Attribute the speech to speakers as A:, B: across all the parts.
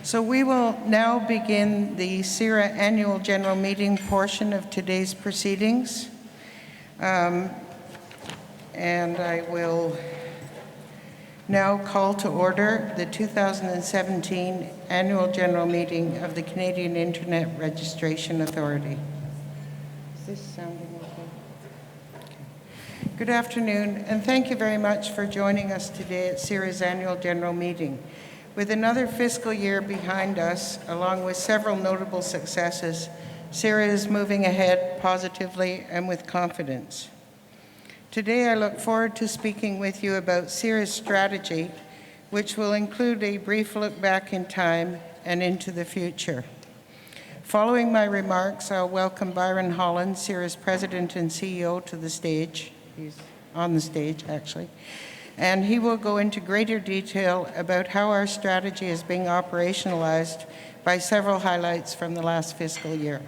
A: So we will now begin the CIRA Annual General Meeting portion of today's proceedings. And I will now call to order the 2017 Annual General Meeting of the Canadian Internet Registration Authority. Is this sounding okay? Good afternoon, and thank you very much for joining us today at CIRA's Annual General Meeting. With another fiscal year behind us, along with several notable successes, CIRA is moving ahead positively and with confidence. Today, I look forward to speaking with you about CIRA's strategy, which will include a brief look back in time and into the future. Following my remarks, I'll welcome Byron, Holland, CIRA's President and CEO, to the stage. He's on the stage, actually. And he will go into greater detail about how our strategy is being operationalized by several highlights from the last fiscal year.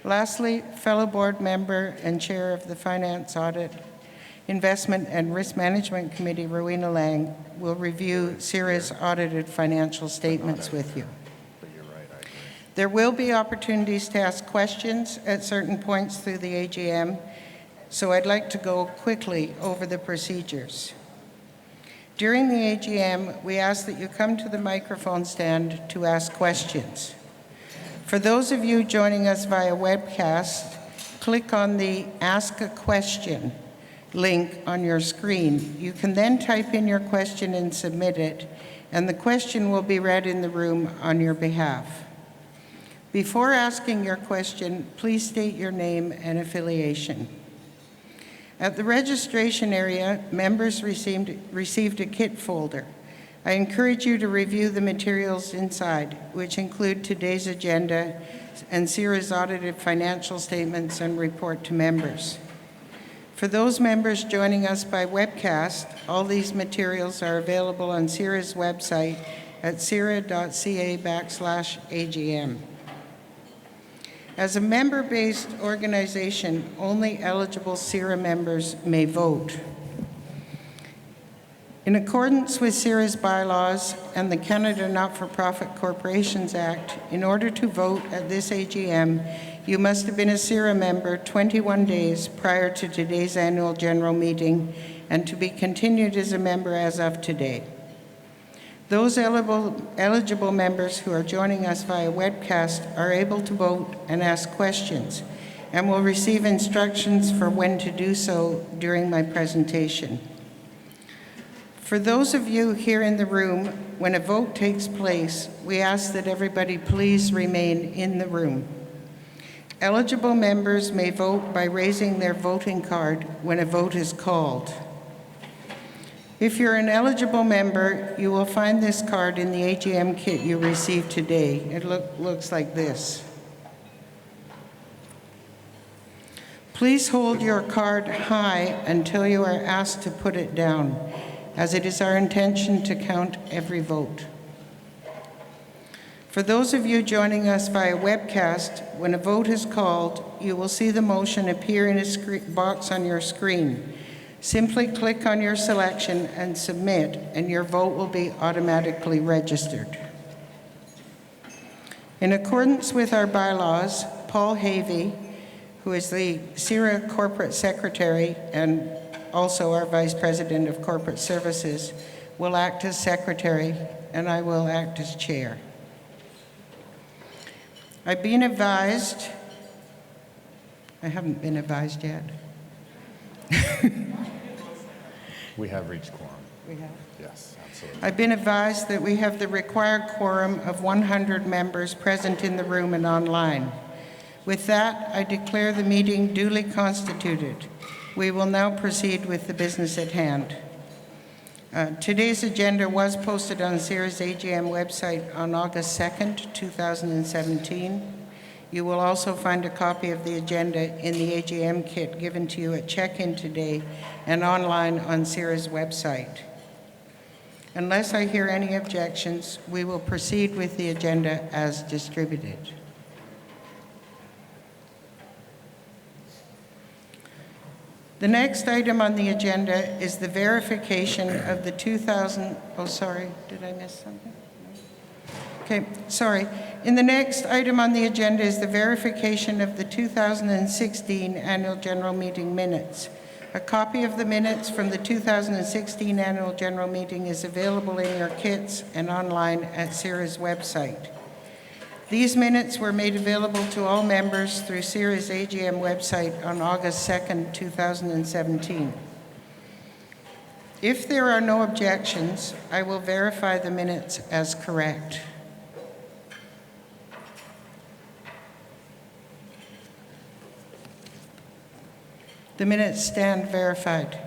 A: Lastly, fellow board member and chair of the Finance, Audit, Investment and Risk Management Committee, Rowena Liang, will review CIRA's audited financial statements with you. There will be opportunities to ask questions at certain points through the AGM, so I'd like to go quickly over the procedures. During the AGM, we ask that you come to the microphone stand to ask questions. For those of you joining us via webcast, click on the Ask a Question link on your screen. You can then type in your question and submit it, and the question will be read in the room on your behalf. Before asking your question, please state your name and affiliation. At the registration area, members received a kit folder. I encourage you to review the materials inside, which include today's agenda and CIRA's audited financial statements and report to members. For those members joining us by webcast, all these materials are available on CIRA's website at cira.ca/AGM. As a member-based organization, only eligible CIRA members may vote. In accordance with CIRA's bylaws and the Canada Not-for-Profit Corporations Act, in order to vote at this AGM, you must have been a CIRA member 21 days prior to today's annual general meeting and to be continued as a member as of today. Those eligible members who are joining us via webcast are able to vote and ask questions and will receive instructions for when to do so during my presentation. For those of you here in the room, when a vote takes place, we ask that everybody please remain in the room. Eligible members may vote by raising their voting card when a vote is called. If you're an eligible member, you will find this card in the AGM kit you received today. It looks like this. Please hold your card high until you are asked to put it down, as it is our intention to count every vote. For those of you joining us via webcast, when a vote is called, you will see the motion appear in a box on your screen. Simply click on your selection and submit, and your vote will be automatically registered. In accordance with our bylaws, Paul Havey, who is the CIRA Corporate Secretary and also our Vice President of Corporate Services, will act as Secretary, and I will act as Chair. I've been advised, I haven't been advised yet.
B: We have reached quorum.
A: We have?
B: Yes, absolutely.
A: I've been advised that we have the required quorum of 100 members present in the room and online. With that, I declare the meeting duly constituted. We will now proceed with the business at hand. Today's agenda was posted on CIRA's AGM website on August 2nd, 2017. You will also find a copy of the agenda in the AGM kit given to you at check-in today and online on CIRA's website. Unless I hear any objections, we will proceed with the agenda as distributed. The next item on the agenda is the verification of the 2000, oh sorry, did I miss something? Okay, sorry. In the next item on the agenda is the verification of the 2016 Annual General Meeting minutes. A copy of the minutes from the 2016 Annual General Meeting is available in your kits and online at CIRA's website. These minutes were made available to all members through CIRA's AGM website on August 2nd, 2017. If there are no objections, I will verify the minutes as correct. The minutes stand verified.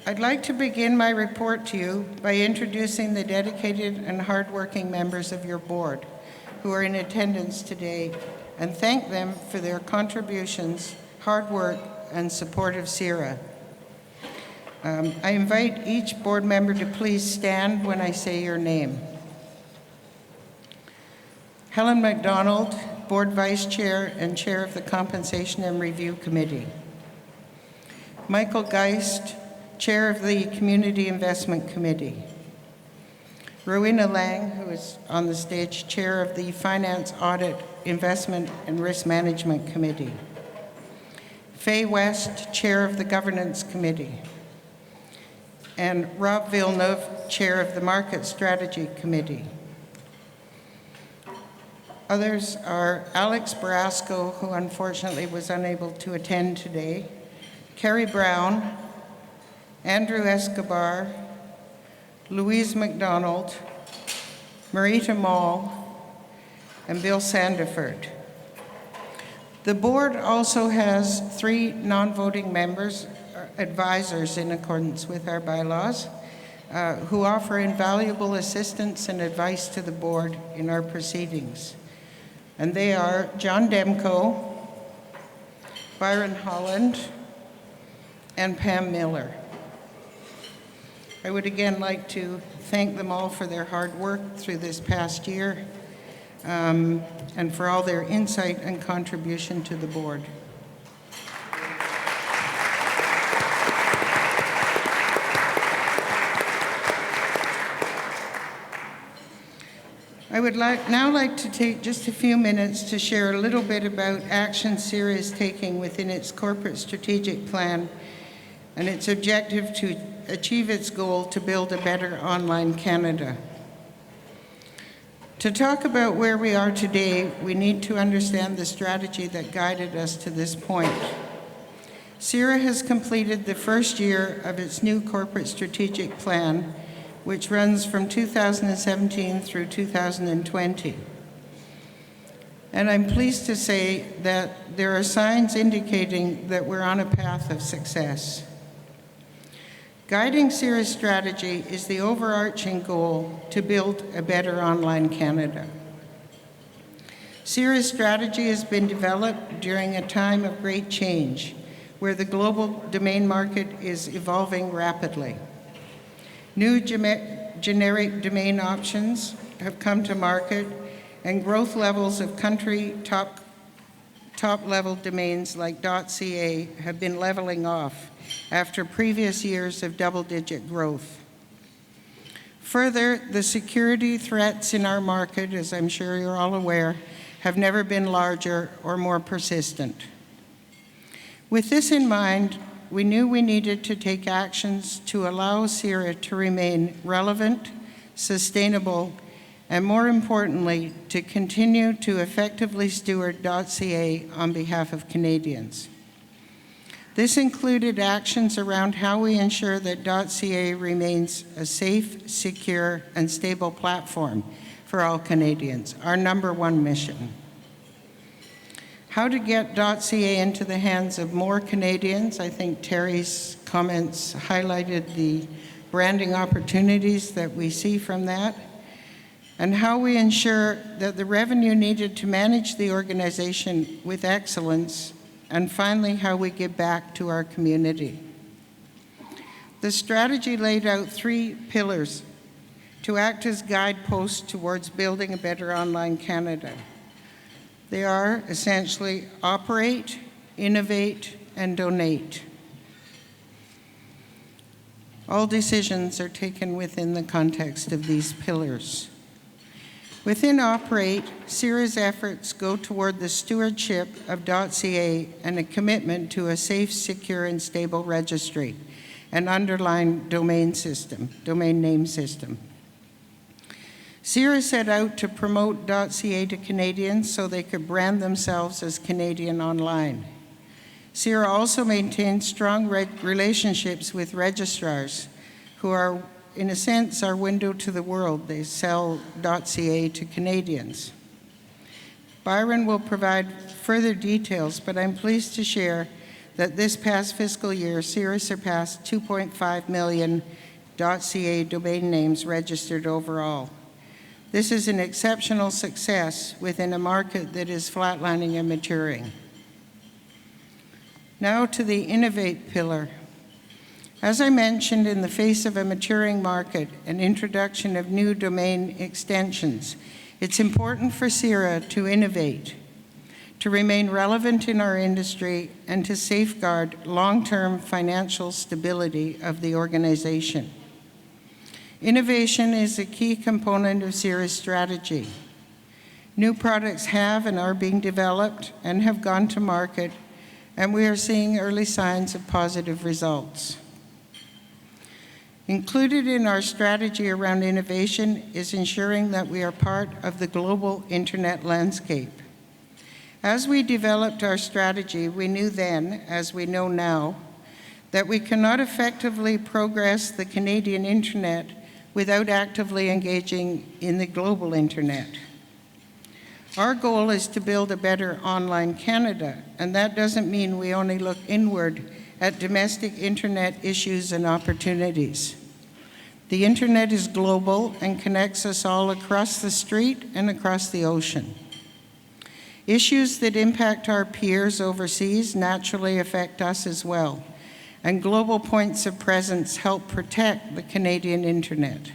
A: I'd like to begin my report to you by introducing the dedicated and hardworking members of your board who are in attendance today and thank them for their contributions, hard work, and support of CIRA. I invite each board member to please stand when I say your name. Helen MacDonald, Board Vice Chair and Chair of the Compensation and Review Committee. Michael Geist, Chair of the Community Investment Committee. Rowena Liang, who is on the stage, Chair of the Finance, Audit, Investment and Risk Management Committee. Faye West, Chair of the Governance Committee. And Rob Villeneuve, Chair of the Market Strategy Committee. Others are Alex Brasco, who unfortunately was unable to attend today, Carrie Brown, Andrew Escobar, Louise McDonald, Marita Mall, and Bill Sandiford. The board also has 3 non-voting members, advisors in accordance with our bylaws, who offer invaluable assistance and advice to the board in our proceedings. And they are John Demko, Byron Holland, and Pam Miller. I would again like to thank them all for their hard work through this past year and for all their insight and contribution to the board. I would now like to take just a few minutes to share a little bit about action CIRA is taking within its corporate strategic plan and its objective to achieve its goal to build a better online Canada. To talk about where we are today, we need to understand the strategy that guided us to this point. CIRA has completed the first year of its new corporate strategic plan, which runs from 2017 through 2020. And I'm pleased to say that there are signs indicating that we're on a path of success. Guiding CIRA's strategy is the overarching goal to build a better online Canada. CIRA's strategy has been developed during a time of great change, where the global domain market is evolving rapidly. New generic domain options have come to market, and growth levels of country top-level domains like .ca have been leveling off after previous years of double-digit growth. Further, the security threats in our market, as I'm sure you're all aware, have never been larger or more persistent. With this in mind, we knew we needed to take actions to allow CIRA to remain relevant, sustainable, and more importantly, to continue to effectively steward .ca on behalf of Canadians. This included actions around how we ensure that .ca remains a safe, secure, and stable platform for all Canadians, our #1 mission. How to get .ca into the hands of more Canadians. I think Terry's comments highlighted the branding opportunities that we see from that, and how we ensure that the revenue needed to manage the organization with excellence, and finally, how we give back to our community. The strategy laid out 3 pillars to act as guideposts towards building a better online Canada. They are essentially operate, innovate, and donate. All decisions are taken within the context of these pillars. Within Operate, CIRA's efforts go toward the stewardship of .ca and a commitment to a safe, secure, and stable registry, an underlying domain name system. CIRA set out to promote .ca to Canadians so they could brand themselves as Canadian online. CIRA also maintains strong relationships with registrars who are, in a sense, our window to the world. They sell .ca to Canadians. Byron will provide further details, but I'm pleased to share that this past fiscal year, CIRA surpassed 2.5 million .ca domain names registered overall. This is an exceptional success within a market that is flatlining and maturing. Now to the Innovate Pillar. As I mentioned, in the face of a maturing market and introduction of new domain extensions, it's important for CIRA to innovate, to remain relevant in our industry, and to safeguard long-term financial stability of the organization. Innovation is a key component of CIRA's strategy. New products have and are being developed and have gone to market, and we are seeing early signs of positive results. Included in our strategy around innovation is ensuring that we are part of the global internet landscape. As we developed our strategy, we knew then, as we know now, that we cannot effectively progress the Canadian internet without actively engaging in the global internet. Our goal is to build a better online Canada, and that doesn't mean we only look inward at domestic internet issues and opportunities. The internet is global and connects us all across the street and across the ocean. Issues that impact our peers overseas naturally affect us as well, and global points of presence help protect the Canadian internet.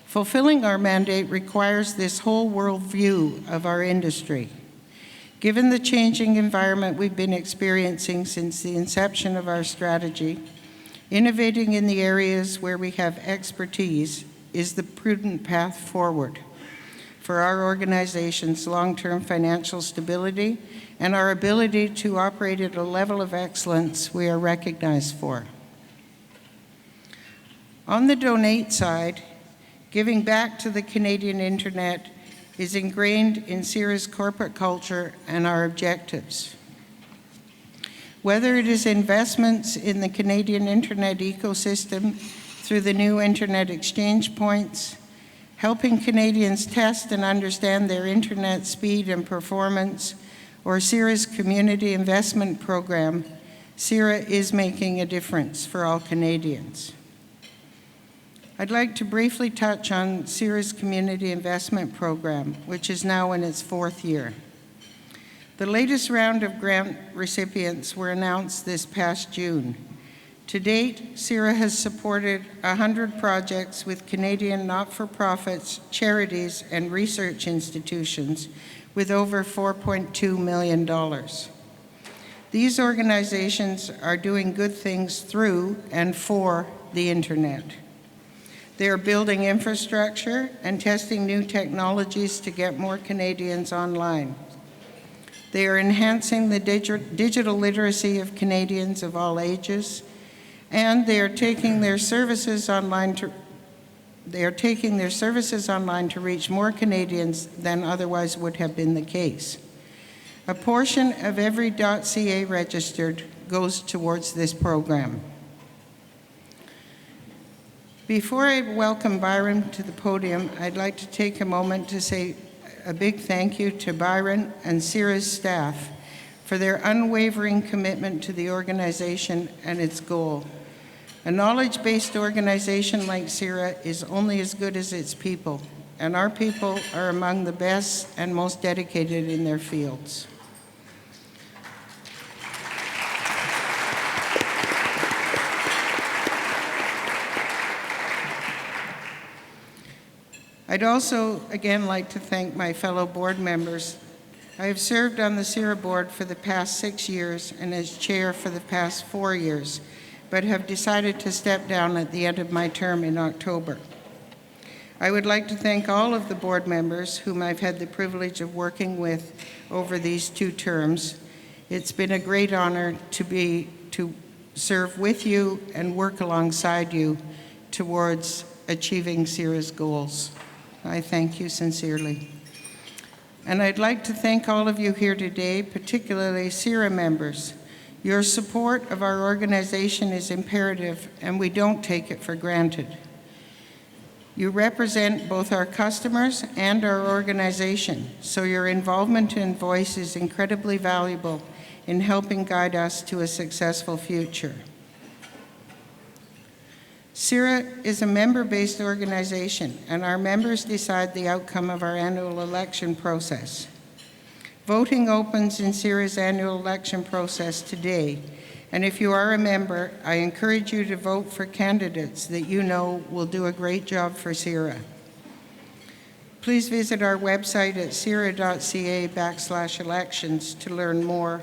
A: Fulfilling our mandate requires this whole world view of our industry. Given the changing environment we've been experiencing since the inception of our strategy, innovating in the areas where we have expertise is the prudent path forward for our organization's long-term financial stability and our ability to operate at a level of excellence we are recognized for. On the donate side, giving back to the Canadian internet is ingrained in CIRA's corporate culture and our objectives. Whether it is investments in the Canadian internet ecosystem through the new internet exchange points, helping Canadians test and understand their internet speed and performance, or CIRA's community investment program, CIRA is making a difference for all Canadians. I'd like to briefly touch on CIRA's community investment program, which is now in its 4th year. The latest round of grant recipients were announced this past June. To date, CIRA has supported 100 projects with Canadian not-for-profits, charities, and research institutions with over $4.2 million. These organizations are doing good things through and for the internet. They are building infrastructure and testing new technologies to get more Canadians online. They are enhancing the digital literacy of Canadians of all ages, and they are taking their services online to reach more Canadians than otherwise would have been the case. A portion of every .ca registered goes towards this program. Before I welcome Byron to the podium, I'd like to take a moment to say a big thank you to Byron and CIRA's staff for their unwavering commitment to the organization and its goal. A knowledge-based organization like CIRA is only as good as its people, and our people are among the best and most dedicated in their fields. I'd also, again, like to thank my fellow board members. I have served on the CIRA board for the past 6 years and as chair for the past 4 years, but have decided to step down at the end of my term in October. I would like to thank all of the board members whom I've had the privilege of working with over these 2 terms. It's been a great honor to serve with you and work alongside you towards achieving CIRA's goals. I thank you sincerely. And I'd like to thank all of you here today, particularly CIRA members. Your support of our organization is imperative, and we don't take it for granted. You represent both our customers and our organization, so your involvement and voice is incredibly valuable in helping guide us to a successful future. CIRA is a member-based organization, and our members decide the outcome of our annual election process. Voting opens in CIRA's annual election process today, and if you are a member, I encourage you to vote for candidates that you know will do a great job for CIRA. Please visit our website at cira.ca/elections to learn more,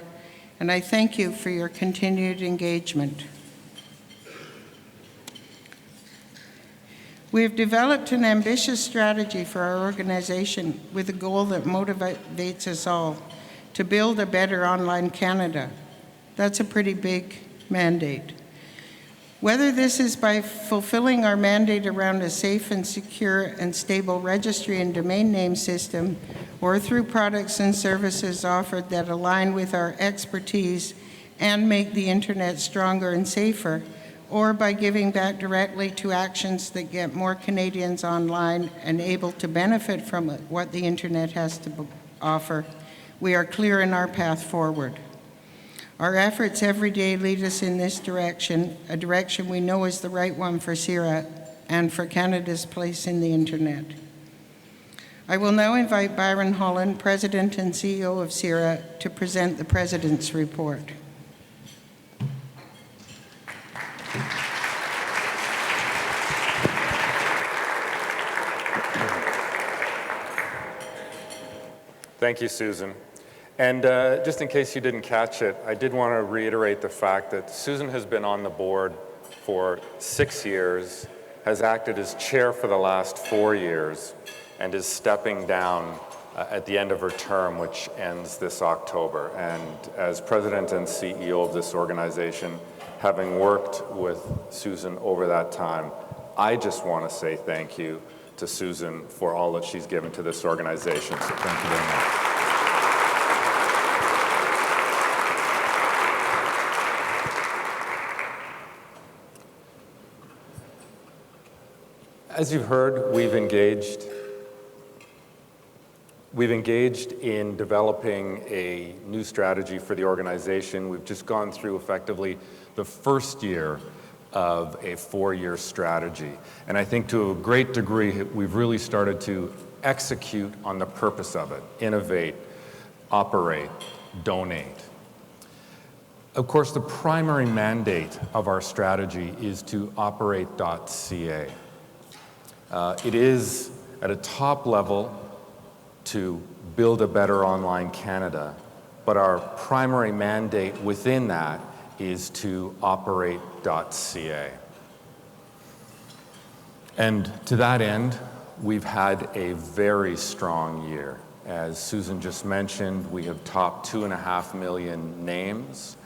A: and I thank you for your continued engagement. We have developed an ambitious strategy for our organization with a goal that motivates us all to build a better online Canada. That's a pretty big mandate. Whether this is by fulfilling our mandate around a safe and secure and stable registry and domain name system, or through products and services offered that align with our expertise and make the internet stronger and safer, or by giving back directly to actions that get more Canadians online and able to benefit from what the internet has to offer, we are clear in our path forward. Our efforts every day lead us in this direction, a direction we know is the right one for CIRA and for Canada's place in the internet. I will now invite Byron, Holland, President and CEO of CIRA, to present the President's report.
C: Thank you, Susan. And just in case you didn't catch it, I did want to reiterate the fact that Susan has been on the board for 6 years, has acted as chair for the last 4 years, and is stepping down at the end of her term, which ends this October. And as president and CEO of this organization, having worked with Susan over that time, I just want to say thank you to Susan for all that she's given to this organization. So thank you very much. As you've heard, we've engaged in developing a new strategy for the organization. We've just gone through effectively the first year of a 4-year strategy. And I think to a great degree, we've really started to execute on the purpose of it: innovate, operate, donate. Of course, the primary mandate of our strategy is to operate.ca. It is at a top level to build a better online Canada, but our primary mandate within that is to operate.ca. And to that end, we've had a very strong year. As Susan just mentioned, we have topped 2.5 million names.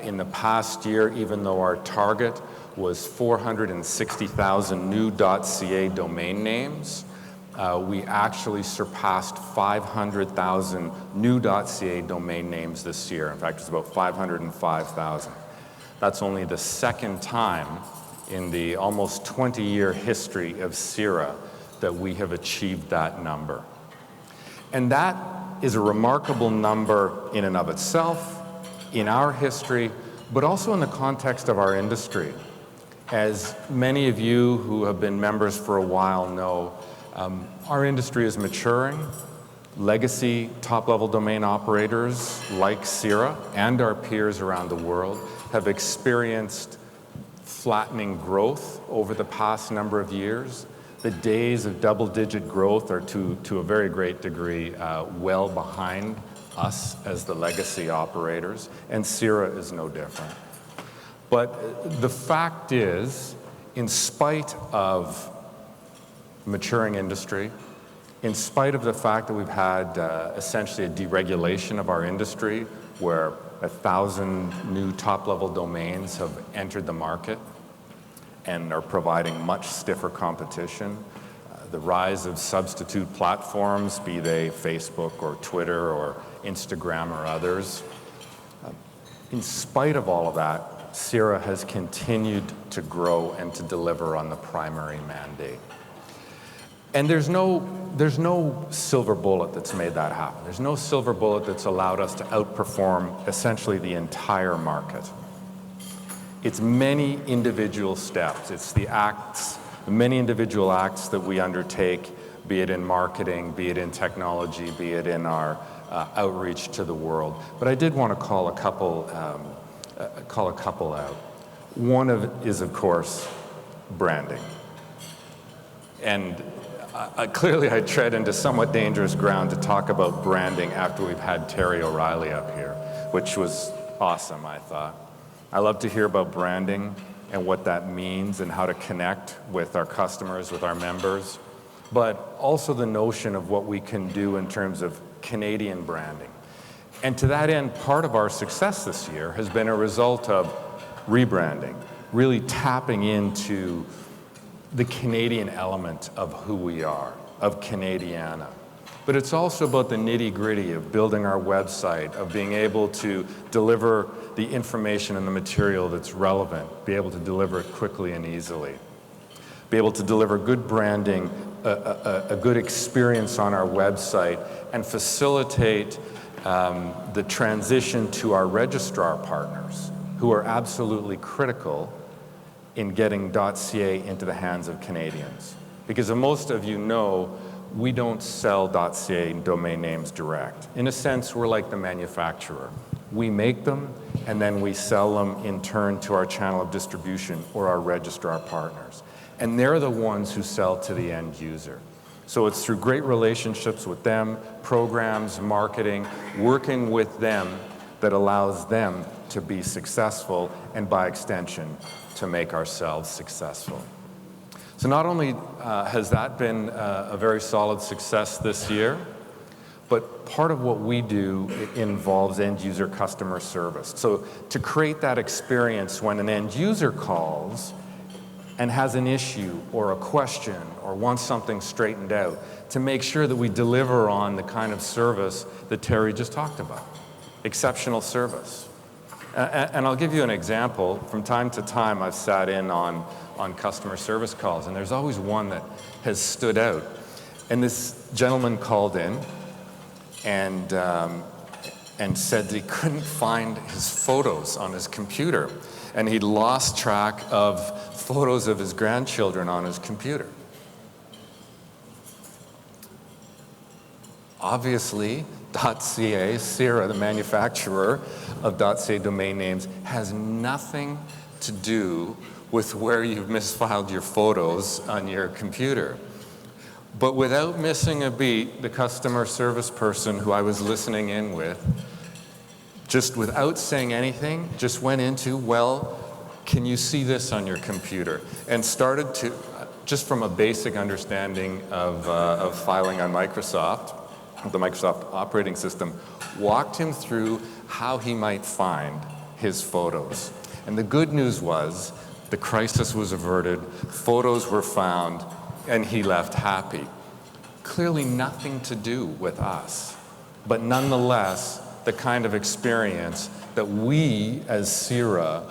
C: In the past year, even though our target was 460,000 new .ca domain names, we actually surpassed 500,000 new .ca domain names this year. In fact, it's about 505,000. That's only the second time in the almost 20-year history of CIRA that we have achieved that number. And that is a remarkable number in and of itself, in our history, but also in the context of our industry. As many of you who have been members for a while know, our industry is maturing. Legacy top-level domain operators like CIRA and our peers around the world have experienced flattening growth over the past number of years. The days of double-digit growth are to a very great degree well behind us as the legacy operators, and CIRA is no different. But the fact is, in spite of maturing industry, in spite of the fact that we've had essentially a deregulation of our industry, where 1,000 new top-level domains have entered the market and are providing much stiffer competition, the rise of substitute platforms, be they Facebook or Twitter or Instagram or others. In spite of all of that, CIRA has continued to grow and to deliver on the primary mandate. And there's no silver bullet that's made that happen. There's no silver bullet that's allowed us to outperform essentially the entire market. It's many individual steps. It's the acts, the many individual acts that we undertake, be it in marketing, be it in technology, be it in our outreach to the world. But I did want to call a couple out. One is, of course, branding. And clearly I tread into somewhat dangerous ground to talk about branding after we've had Terry O'Reilly up here, which was awesome, I thought. I love to hear about branding and what that means and how to connect with our customers, with our members, but also the notion of what we can do in terms of Canadian branding. And to that end, part of our success this year has been a result of rebranding, really tapping into the Canadian element of who we are, of Canadiana. But it's also about the nitty-gritty of building our website, of being able to deliver the information and the material that's relevant, be able to deliver it quickly and easily, be able to deliver good branding, a good experience on our website, and facilitate the transition to our registrar partners, who are absolutely critical in getting .ca into the hands of Canadians. Because as most of you know, we don't sell .ca domain names direct. In a sense, we're like the manufacturer. We make them, and then we sell them in turn to our channel of distribution or our registrar partners. And they're the ones who sell to the end user. So it's through great relationships with them, programs, marketing, working with them that allows them to be successful, and by extension, to make ourselves successful. So not only has that been a very solid success this year, but part of what we do involves end user customer service. So to create that experience when an end user calls and has an issue or a question or wants something straightened out, to make sure that we deliver on the kind of service that Terry just talked about, exceptional service. And I'll give you an example. From time to time, I've sat in on customer service calls, and there's always one that has stood out. And this gentleman called in and said that he couldn't find his photos on his computer, and he'd lost track of photos of his grandchildren on his computer. Obviously, .ca, CIRA, the manufacturer of .ca domain names, has nothing to do with where you've misfiled your photos on your computer. But without missing a beat, the customer service person who I was listening in with, just without saying anything, just went into, well, can you see this on your computer? And started to, just from a basic understanding of filing on Microsoft, the Microsoft operating system, walked him through how he might find his photos. And the good news was the crisis was averted, photos were found, and he left happy. Clearly nothing to do with us, but nonetheless, the kind of experience that we as CIRA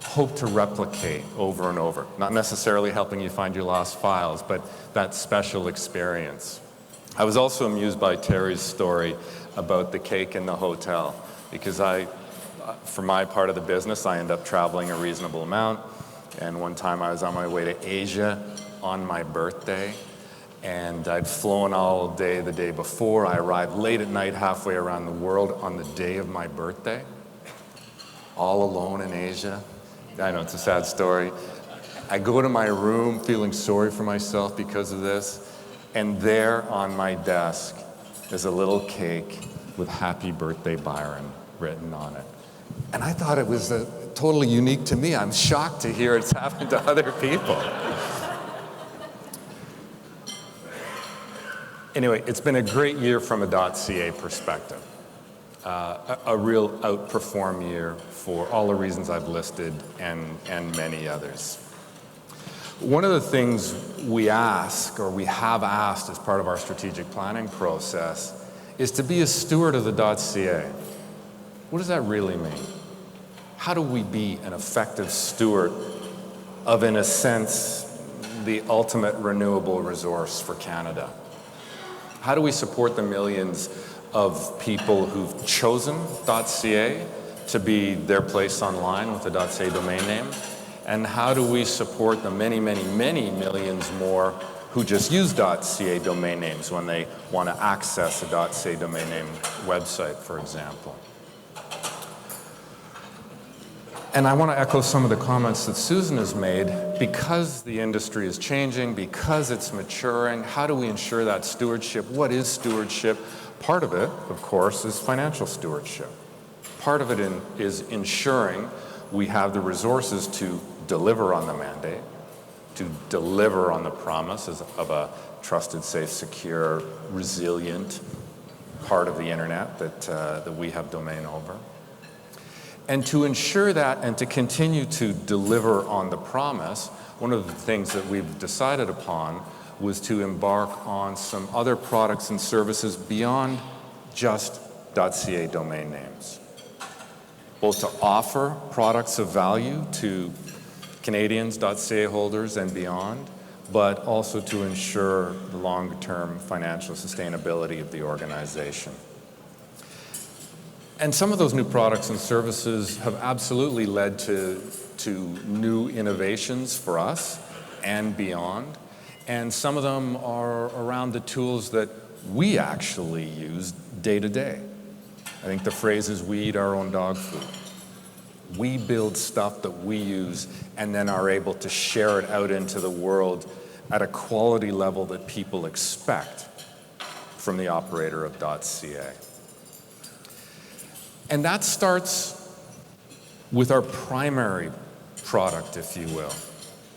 C: hope to replicate over and over. Not necessarily helping you find your lost files, but that special experience. I was also amused by Terry's story about the cake in the hotel, because for my part of the business, I end up traveling a reasonable amount. And one time I was on my way to Asia on my birthday, and I'd flown all day the day before. I arrived late at night, halfway around the world on the day of my birthday, all alone in Asia. I know, it's a sad story. I go to my room feeling sorry for myself because of this, and there on my desk is a little cake with "Happy Birthday, Byron" written on it. And I thought it was a totally unique to me. I'm shocked to hear it's happened to other people. Anyway, it's been a great year from a .ca perspective. A real outperform year for all the reasons I've listed and many others. One of the things we ask, or we have asked as part of our strategic planning process, is to be a steward of the .ca. What does that really mean? How do we be an effective steward of, in a sense, the ultimate renewable resource for Canada? How do we support the millions of people who've chosen .ca to be their place online with the .ca domain name? And how do we support the many, many, many millions more who just use .ca domain names when they want to access a .ca domain name website, for example? And I want to echo some of the comments that Susan has made. Because the industry is changing, because it's maturing, how do we ensure that stewardship? What is stewardship? Part of it, of course, is financial stewardship. Part of it is ensuring we have the resources to deliver on the mandate, to deliver on the promises of a trusted, safe, secure, resilient part of the internet that we have domain over. And to ensure that and to continue to deliver on the promise, one of the things that we've decided upon was to embark on some other products and services beyond just .ca domain names. Both to offer products of value to Canadians, .ca holders and beyond, but also to ensure the long-term financial sustainability of the organization. And some of those new products and services have absolutely led to new innovations for us and beyond. And some of them are around the tools that we actually use day to day. I think the phrase is, we eat our own dog food. We build stuff that we use and then are able to share it out into the world at a quality level that people expect from the operator of .ca. And that starts with our primary product, if you will.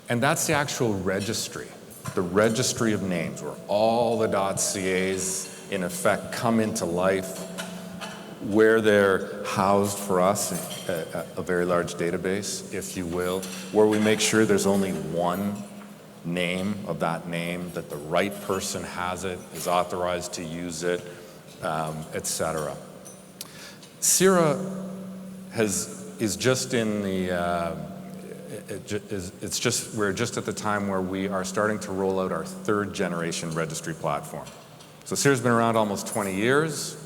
C: And that's the actual registry, the registry of names, where all the .cas, in effect, come into life, where they're housed for us, a very large database, if you will, where we make sure there's only one name of that name, that the right person has it, is authorized to use it, etc. CIRA is just in the, we're just at the time where we are starting to roll out our third generation registry platform. So CIRA's been around almost 20 years.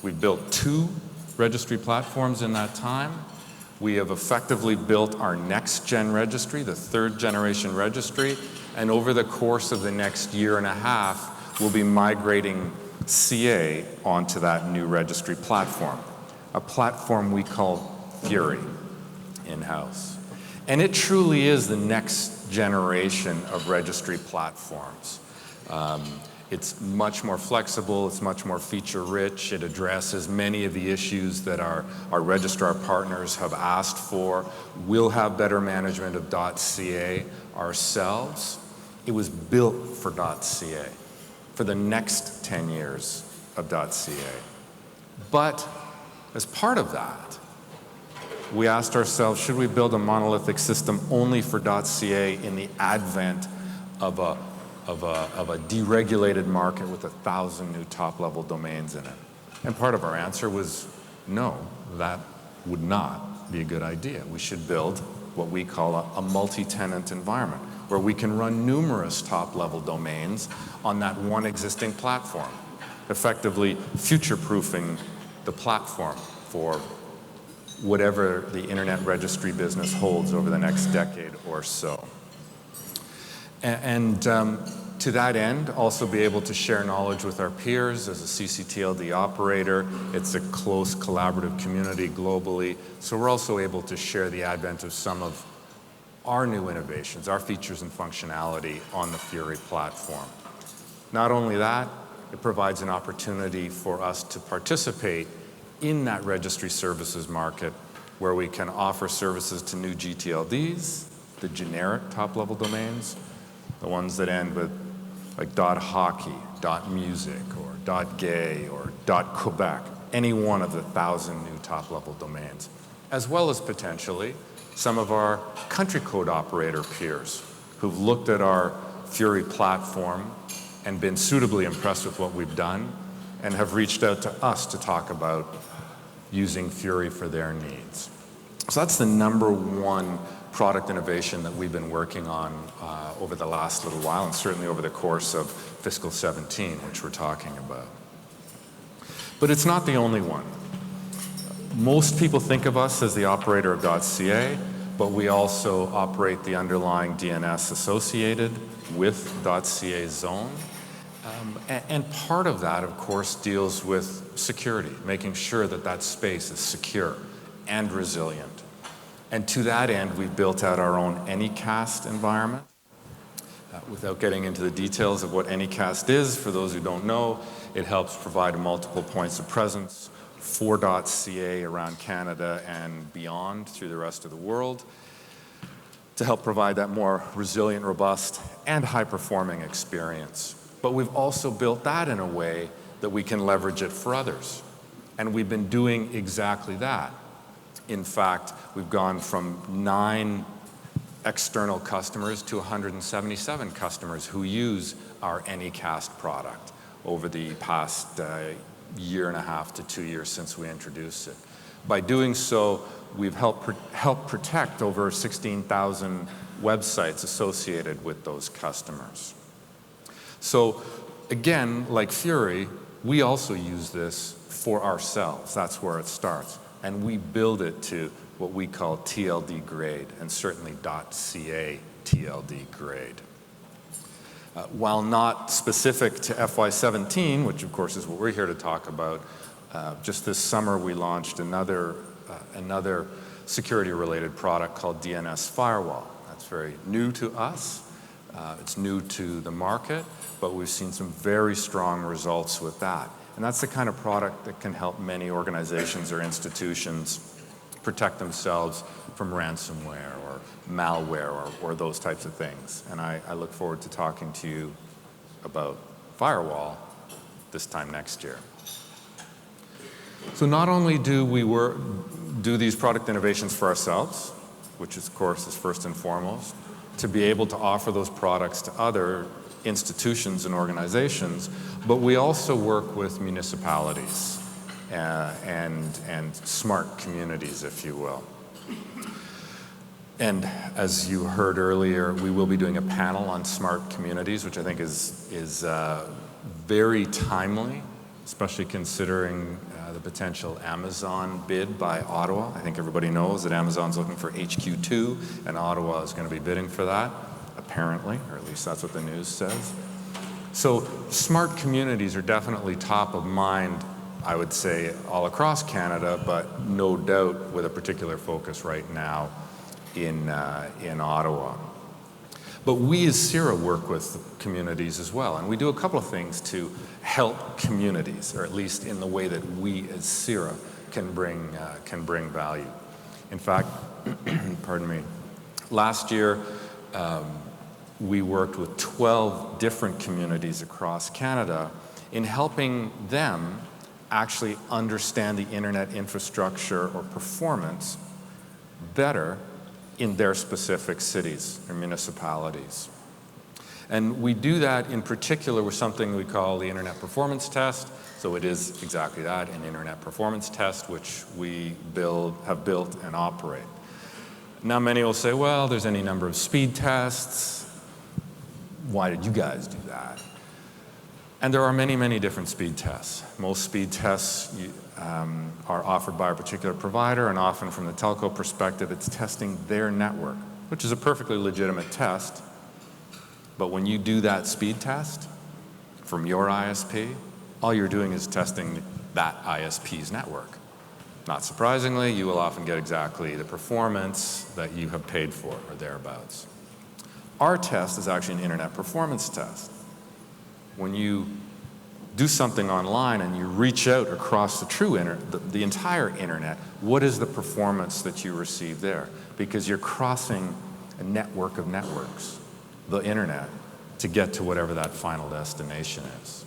C: We've built 2 registry platforms in that time. We have effectively built our next gen registry, the third generation registry, and over the course of the next year and a half, we'll be migrating CA onto that new registry platform, a platform we call Fury in-house. And it truly is the next generation of registry platforms. It's much more flexible, it's much more feature-rich, it addresses many of the issues that our registrar partners have asked for. We'll have better management of .ca ourselves. It was built for .ca, for the next 10 years of .ca. But as part of that, we asked ourselves, should we build a monolithic system only for .ca in the advent of a deregulated market with 1,000 new top-level domains in it? And part of our answer was, no, that would not be a good idea. We should build what we call a multi-tenant environment, where we can run numerous top-level domains on that one existing platform, effectively future-proofing the platform for whatever the internet registry business holds over the next decade or so. And to that end, also be able to share knowledge with our peers as a CCTLD operator. It's a close collaborative community globally, so we're also able to share the advent of some of our new innovations, our features and functionality on the Fury platform. Not only that, it provides an opportunity for us to participate in that registry services market where we can offer services to new GTLDs, the generic top-level domains, the ones that end with like .hockey, .music, or .gay, or .quebec, any one of the 1,000 new top-level domains, as well as potentially some of our country code operator peers who've looked at our Fury platform and been suitably impressed with what we've done and have reached out to us to talk about using Fury for their needs. So that's the number one product innovation that we've been working on over the last little while, and certainly over the course of fiscal 17, which we're talking about. But it's not the only one. Most people think of us as the operator of .ca, but we also operate the underlying DNS associated with .ca zone. And part of that, of course, deals with security, making sure that that space is secure and resilient. And to that end, we've built out our own Anycast environment. Without getting into the details of what Anycast is, for those who don't know, it helps provide multiple points of presence for .ca around Canada and beyond through the rest of the world to help provide that more resilient, robust, and high-performing experience. But we've also built that in a way that we can leverage it for others. And we've been doing exactly that. In fact, we've gone from 9 external customers to 177 customers who use our Anycast product over the past year and a half to 2 years since we introduced it. By doing so, we've helped protect over 16,000 websites associated with those customers. So again, like Fury, we also use this for ourselves. That's where it starts. And we build it to what we call TLD grade, and certainly .ca TLD grade. While not specific to FY17, which of course is what we're here to talk about, just this summer we launched another security-related product called DNS Firewall. That's very new to us. It's new to the market, but we've seen some very strong results with that. And that's the kind of product that can help many organizations or institutions protect themselves from ransomware or malware or those types of things. And I look forward to talking to you about Firewall this time next year. So not only do we do these product innovations for ourselves, which of course is first and foremost, to be able to offer those products to other institutions and organizations, but we also work with municipalities and smart communities, if you will. And as you heard earlier, we will be doing a panel on smart communities, which I think is very timely, especially considering the potential Amazon bid by Ottawa. I think everybody knows that Amazon's looking for HQ2, and Ottawa is going to be bidding for that, apparently, or at least that's what the news says. So smart communities are definitely top of mind, I would say, all across Canada, but no doubt with a particular focus right now in Ottawa. But we as CIRA work with communities as well, and we do a couple of things to help communities, or at least in the way that we as CIRA can bring value. In fact, pardon me, last year we worked with 12 different communities across Canada in helping them actually understand the internet infrastructure or performance better in their specific cities or municipalities. And we do that in particular with something we call the Internet Performance Test. So it is exactly that, an Internet Performance Test, which we have built and operate. Now many will say, well, there's any number of speed tests. Why did you guys do that? And there are many, many different speed tests. Most speed tests are offered by a particular provider, and often from the telco perspective, it's testing their network, which is a perfectly legitimate test. But when you do that speed test from your ISP, all you're doing is testing that ISP's network. Not surprisingly, you will often get exactly the performance that you have paid for, or thereabouts. Our test is actually an internet performance test. When you do something online and you reach out across the entire internet, what is the performance that you receive there? Because you're crossing a network of networks, the internet, to get to whatever that final destination is.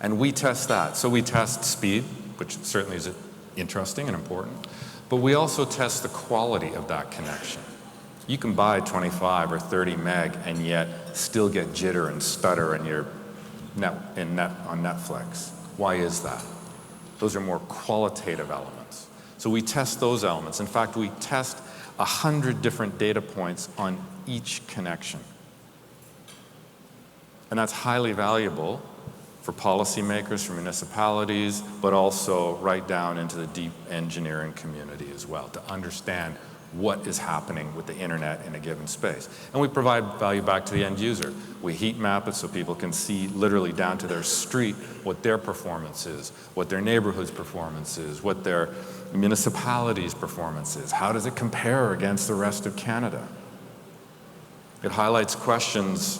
C: And we test that. So we test speed, which certainly is interesting and important, but we also test the quality of that connection. You can buy 25 or 30 meg and yet still get jitter and stutter in your on Netflix. Why is that? Those are more qualitative elements. So we test those elements. In fact, we test 100 different data points on each connection. And that's highly valuable for policymakers, for municipalities, but also right down into the deep engineering community as well, to understand what is happening with the internet in a given space. And we provide value back to the end user. We heat map it so people can see literally down to their street what their performance is, what their neighborhood's performance is, what their municipality's performance is. How does it compare against the rest of Canada? It highlights questions,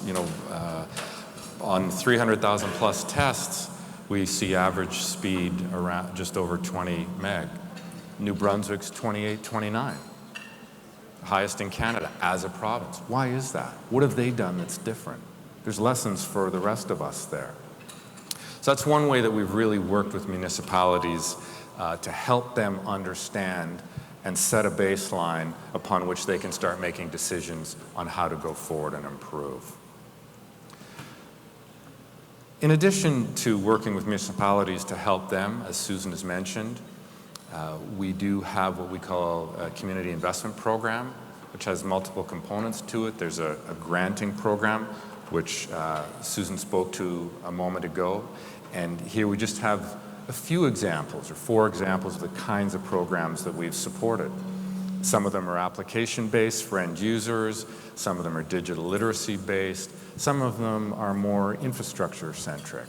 C: on 300,000 plus tests, we see average speed around just over 20 meg. New Brunswick's 28, 29. Highest in Canada as a province. Why is that? What have they done that's different? There's lessons for the rest of us there. So that's one way that we've really worked with municipalities to help them understand and set a baseline upon which they can start making decisions on how to go forward and improve. In addition to working with municipalities to help them, as Susan has mentioned, we do have what we call a community investment program, which has multiple components to it. There's a granting program, which Susan spoke to a moment ago. And here we just have a few examples, or 4 examples of the kinds of programs that we've supported. Some of them are application-based for end users. Some of them are digital literacy-based. Some of them are more infrastructure-centric.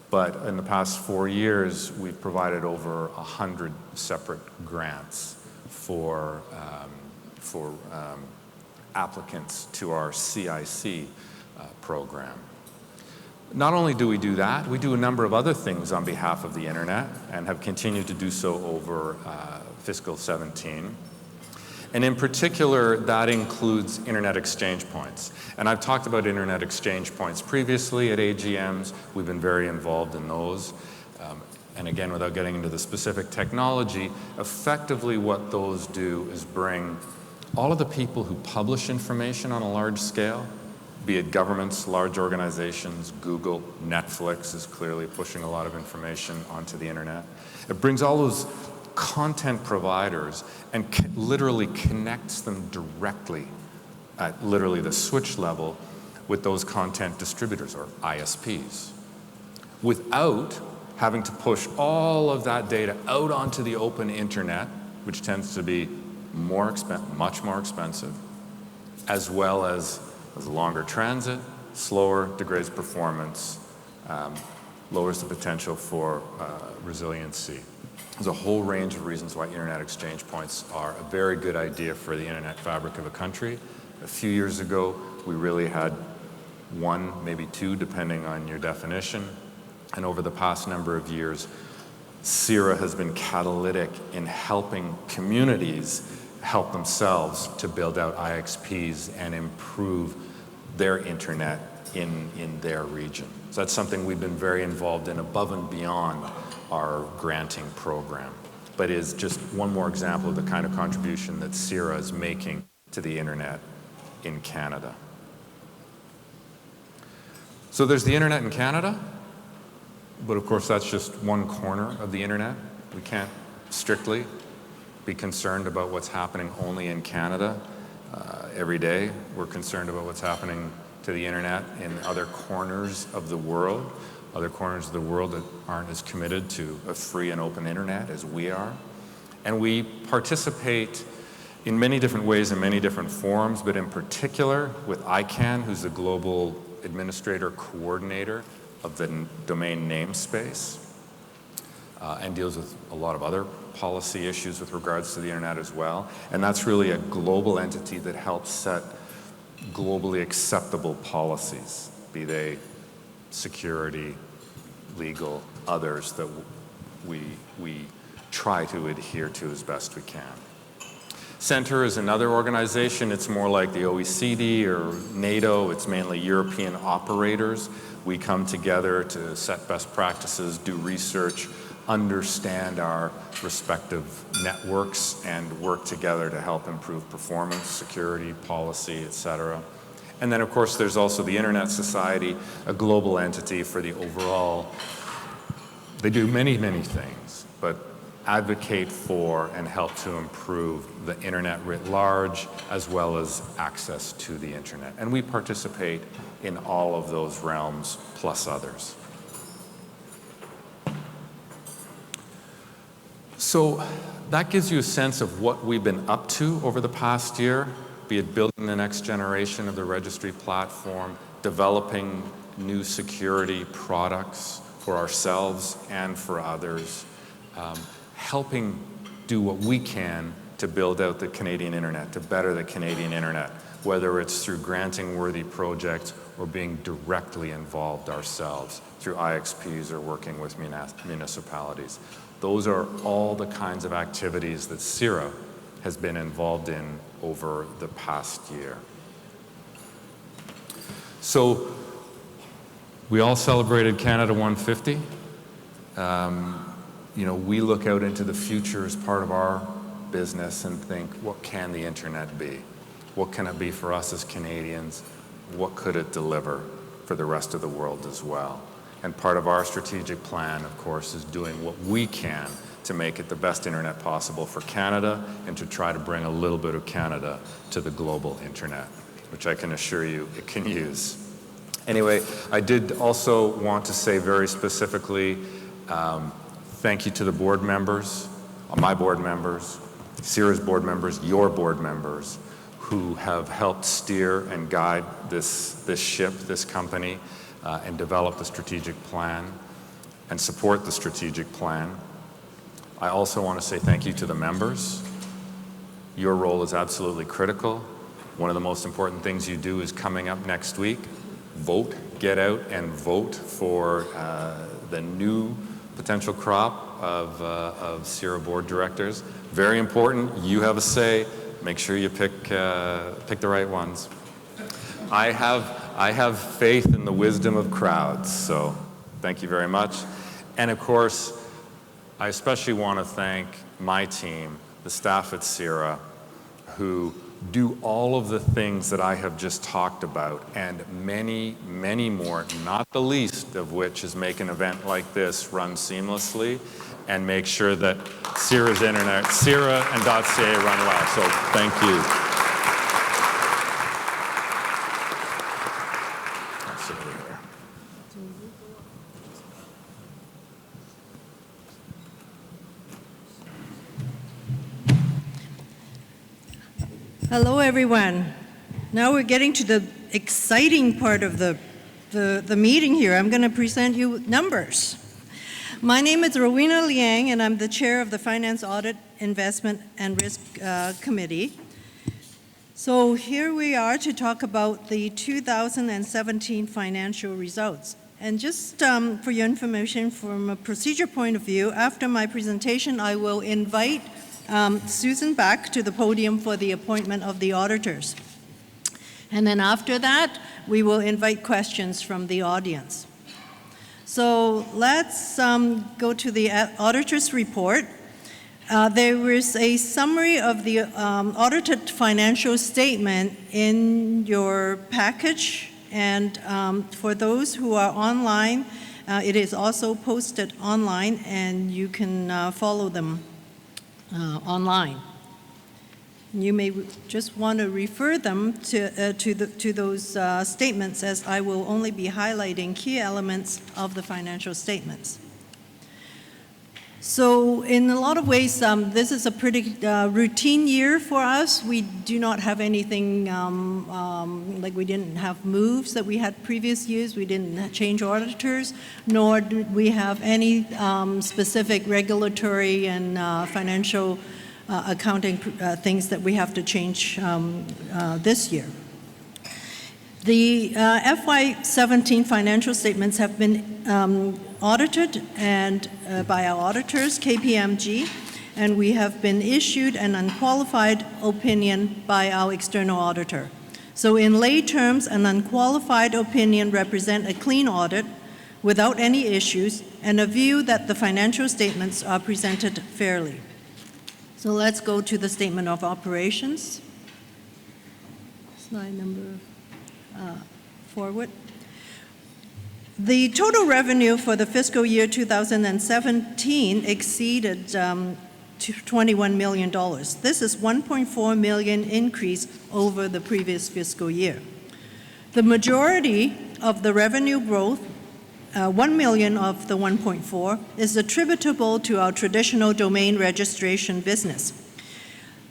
C: But in the past 4 years, we've provided over 100 separate grants for applicants to our CIC program. Not only do we do that, we do a number of other things on behalf of the internet and have continued to do so over fiscal 17. And in particular, that includes internet exchange points. And I've talked about internet exchange points previously at AGMs. We've been very involved in those. And again, without getting into the specific technology, effectively what those do is bring all of the people who publish information on a large scale, be it governments, large organizations, Google, Netflix is clearly pushing a lot of information onto the internet. It brings all those content providers and literally connects them directly at literally the switch level with those content distributors or ISPs without having to push all of that data out onto the open internet, which tends to be much more expensive, as well as longer transit, slower, degrades performance, lowers the potential for resiliency. There's a whole range of reasons why internet exchange points are a very good idea for the internet fabric of a country. A few years ago, we really had 1, maybe 2, depending on your definition. And over the past number of years, CIRA has been catalytic in helping communities help themselves to build out IXPs and improve their internet in their region. So that's something we've been very involved in above and beyond our granting program, but is just one more example of the kind of contribution that CIRA is making to the internet in Canada. So there's the internet in Canada, but of course that's just one corner of the internet. We can't strictly be concerned about what's happening only in Canada. Every day we're concerned about what's happening to the internet in other corners of the world that aren't as committed to a free and open internet as we are. And we participate in many different ways in many different forums, but in particular with ICANN, who's the global administrator coordinator of the domain namespace, and deals with a lot of other policy issues with regards to the internet as well. And that's really a global entity that helps set globally acceptable policies, be they security, legal, others that we try to adhere to as best we can. CENTER is another organization. It's more like the OECD or NATO. It's mainly European operators. We come together to set best practices, do research, understand our respective networks, and work together to help improve performance, security, policy, etc. And then, of course, there's also the Internet Society, a global entity for the overall. They do many, many things, but advocate for and help to improve the internet writ large, as well as access to the internet. And we participate in all of those realms, plus others. So that gives you a sense of what we've been up to over the past year, be it building the next generation of the registry platform, developing new security products for ourselves and for others, helping do what we can to build out the Canadian internet, to better the Canadian internet, whether it's through granting worthy projects or being directly involved ourselves through IXPs or working with municipalities. Those are all the kinds of activities that CIRA has been involved in over the past year. So we all celebrated Canada 150. You know, we look out into the future as part of our business and think, what can the internet be? What can it be for us as Canadians? What could it deliver for the rest of the world as well? And part of our strategic plan, of course, is doing what we can to make it the best internet possible for Canada and to try to bring a little bit of Canada to the global internet, which I can assure you it can use. Anyway, I did also want to say very specifically, thank you to the board members, my board members, CIRA's board members, your board members, who have helped steer and guide this ship, this company, and develop the strategic plan and support the strategic plan. I also want to say thank you to the members. Your role is absolutely critical. One of the most important things you do is coming up next week. Vote, get out and vote for the new potential crop of CIRA board directors. Very important. You have a say. Make sure you pick the right ones. I have faith in the wisdom of crowds, so thank you very much. And of course, I especially want to thank my team, the staff at CIRA, who do all of the things that I have just talked about, and many, many more, not the least of which is make an event like this run seamlessly and make sure that CIRA's internet, CIRA and .ca run well. So thank you. That's over there.
D: Hello, everyone. Now we're getting to the exciting part of the meeting here. I'm going to present you numbers. My name is Rowena Liang, and I'm the chair of the Finance, Audit, Investment, and Risk Committee. So here we are to talk about the 2017 financial results. And just for your information, from a procedure point of view, after my presentation, I will invite Susan back to the podium for the appointment of the auditors. And then after that, we will invite questions from the audience. So let's go to the auditor's report. There is a summary of the audited financial statement in your package, and for those who are online, it is also posted online, and you can follow them online. You may just want to refer them to those statements, as I will only be highlighting key elements of the financial statements. So in a lot of ways, this is a pretty routine year for us. We do not have anything, like we didn't have moves that we had previous years. We didn't change auditors, nor did we have any specific regulatory and financial accounting things that we have to change this year. The FY17 financial statements have been audited and by our auditors, KPMG, and we have been issued an unqualified opinion by our external auditor. So in lay terms, an unqualified opinion represents a clean audit without any issues and a view that the financial statements are presented fairly. So let's go to the statement of operations. Slide number forward. The total revenue for the fiscal year 2017 exceeded $21 million. This is $1.4 million increase over the previous fiscal year. The majority of the revenue growth, $1 million of the 1.4, is attributable to our traditional domain registration business.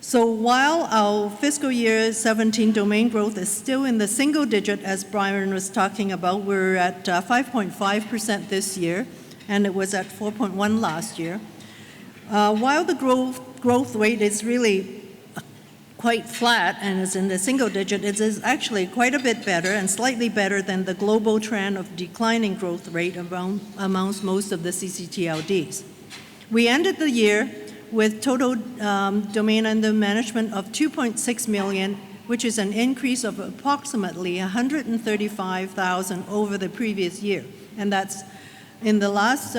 D: So while our fiscal year 17 domain growth is still in the single digit, as Byron was talking about, we're at 5.5% this year, and it was at 4.1 last year. While the growth rate is really quite flat and is in the single digit, it is actually quite a bit better and slightly better than the global trend of declining growth rate amongst most of the CCTLDs. We ended the year with total domain under management of 2.6 million, which is an increase of approximately 135,000 over the previous year. And that's in the last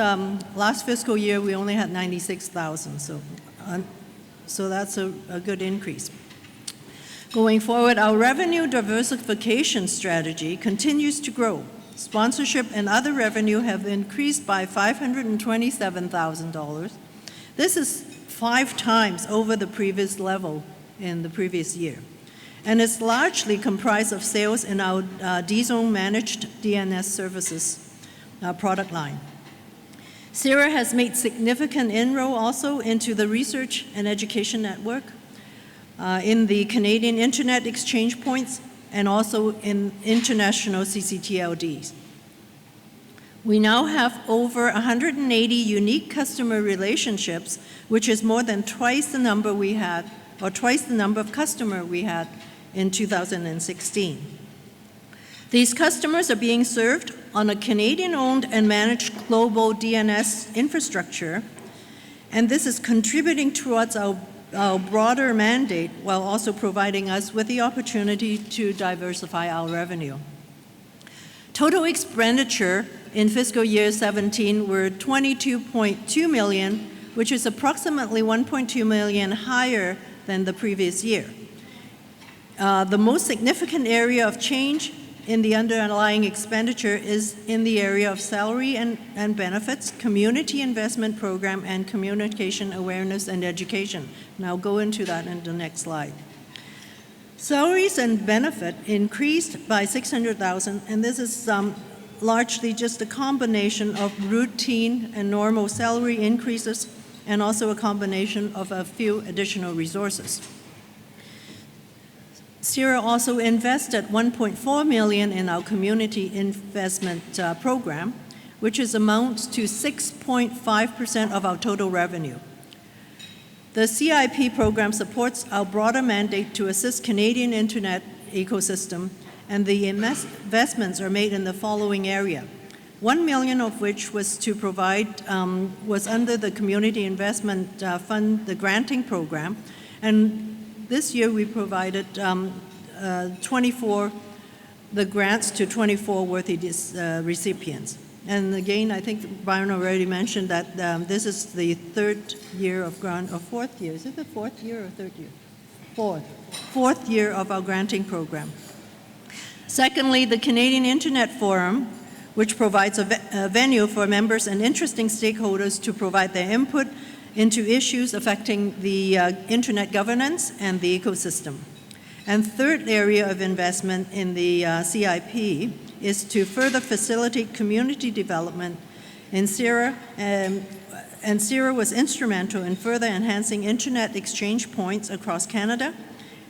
D: fiscal year, we only had 96,000. So that's a good increase. Going forward, our revenue diversification strategy continues to grow. Sponsorship and other revenue have increased by $527,000. This is 5 times over the previous level in the previous year. And it's largely comprised of sales in our DZone managed DNS services product line. CIRA has made significant inroad also into the research and education network, in the Canadian Internet Exchange Points, and also in international CCTLDs. We now have over 180 unique customer relationships, which is more than twice the number we had, or twice the number of customers we had in 2016. These customers are being served on a Canadian-owned and managed global DNS infrastructure, and this is contributing towards our broader mandate while also providing us with the opportunity to diversify our revenue. Total expenditure in fiscal year 17 were $22.2 million, which is approximately $1.2 million higher than the previous year. The most significant area of change in the underlying expenditure is in the area of salary and benefits, community investment program, and communication awareness and education. And I'll go into that in the next slide. Salaries and benefit increased by $600,000, and this is largely just a combination of routine and normal salary increases, and also a combination of a few additional resources. CIRA also invested $1.4 million in our community investment program, which amounts to 6.5% of our total revenue. The CIP program supports our broader mandate to assist Canadian internet ecosystem, and the investments are made in the following area. $1 million of which was to provide, was under the Community Investment Fund, the granting program, and this year we provided 24, the grants to 24 worthy recipients. And again, I think Byron already mentioned that this is the 3rd year of grant, or 4th year. Is it the 4th year or 3rd year? 4th year of our granting program. Secondly, the Canadian Internet Forum, which provides a venue for members and interesting stakeholders to provide their input into issues affecting the internet governance and the ecosystem. And third area of investment in the CIP is to further facilitate community development in CIRA, and CIRA was instrumental in further enhancing internet exchange points across Canada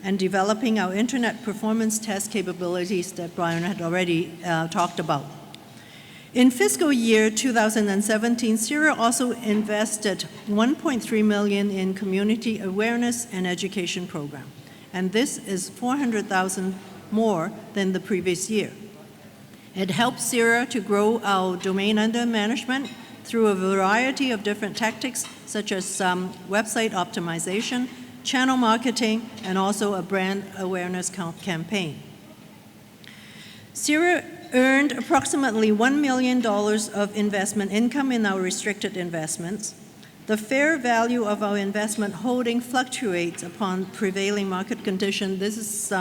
D: and developing our internet performance test capabilities that Byron had already talked about. In fiscal year 2017, CIRA also invested $1.3 million in community awareness and education program. And this is $400,000 more than the previous year. It helps CIRA to grow our domain under management through a variety of different tactics, such as website optimization, channel marketing, and also a brand awareness campaign. CIRA earned approximately $1 million of investment income in our restricted investments. The fair value of our investment holding fluctuates upon prevailing market condition. This is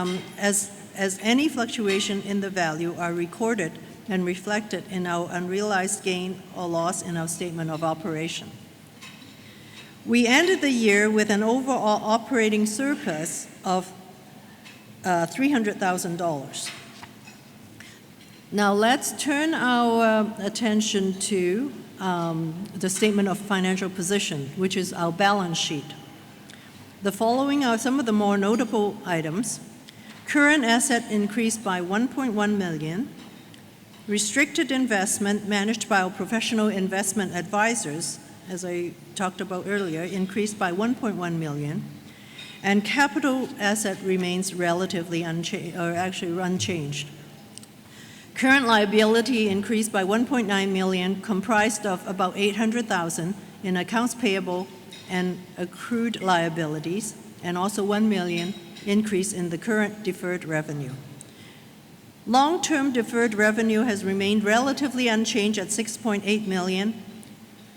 D: as any fluctuation in the value are recorded and reflected in our unrealized gain or loss in our statement of operation. We ended the year with an overall operating surplus of $300,000. Now let's turn our attention to the statement of financial position, which is our balance sheet. The following are some of the more notable items. Current asset increased by $1.1 million. Restricted investment managed by our professional investment advisors, as I talked about earlier, increased by $1.1 million. And capital asset remains relatively unchanged. Current liability increased by $1.9 million, comprised of about $800,000 in accounts payable and accrued liabilities, and also $1 million increase in the current deferred revenue. Long-term deferred revenue has remained relatively unchanged at $6.8 million.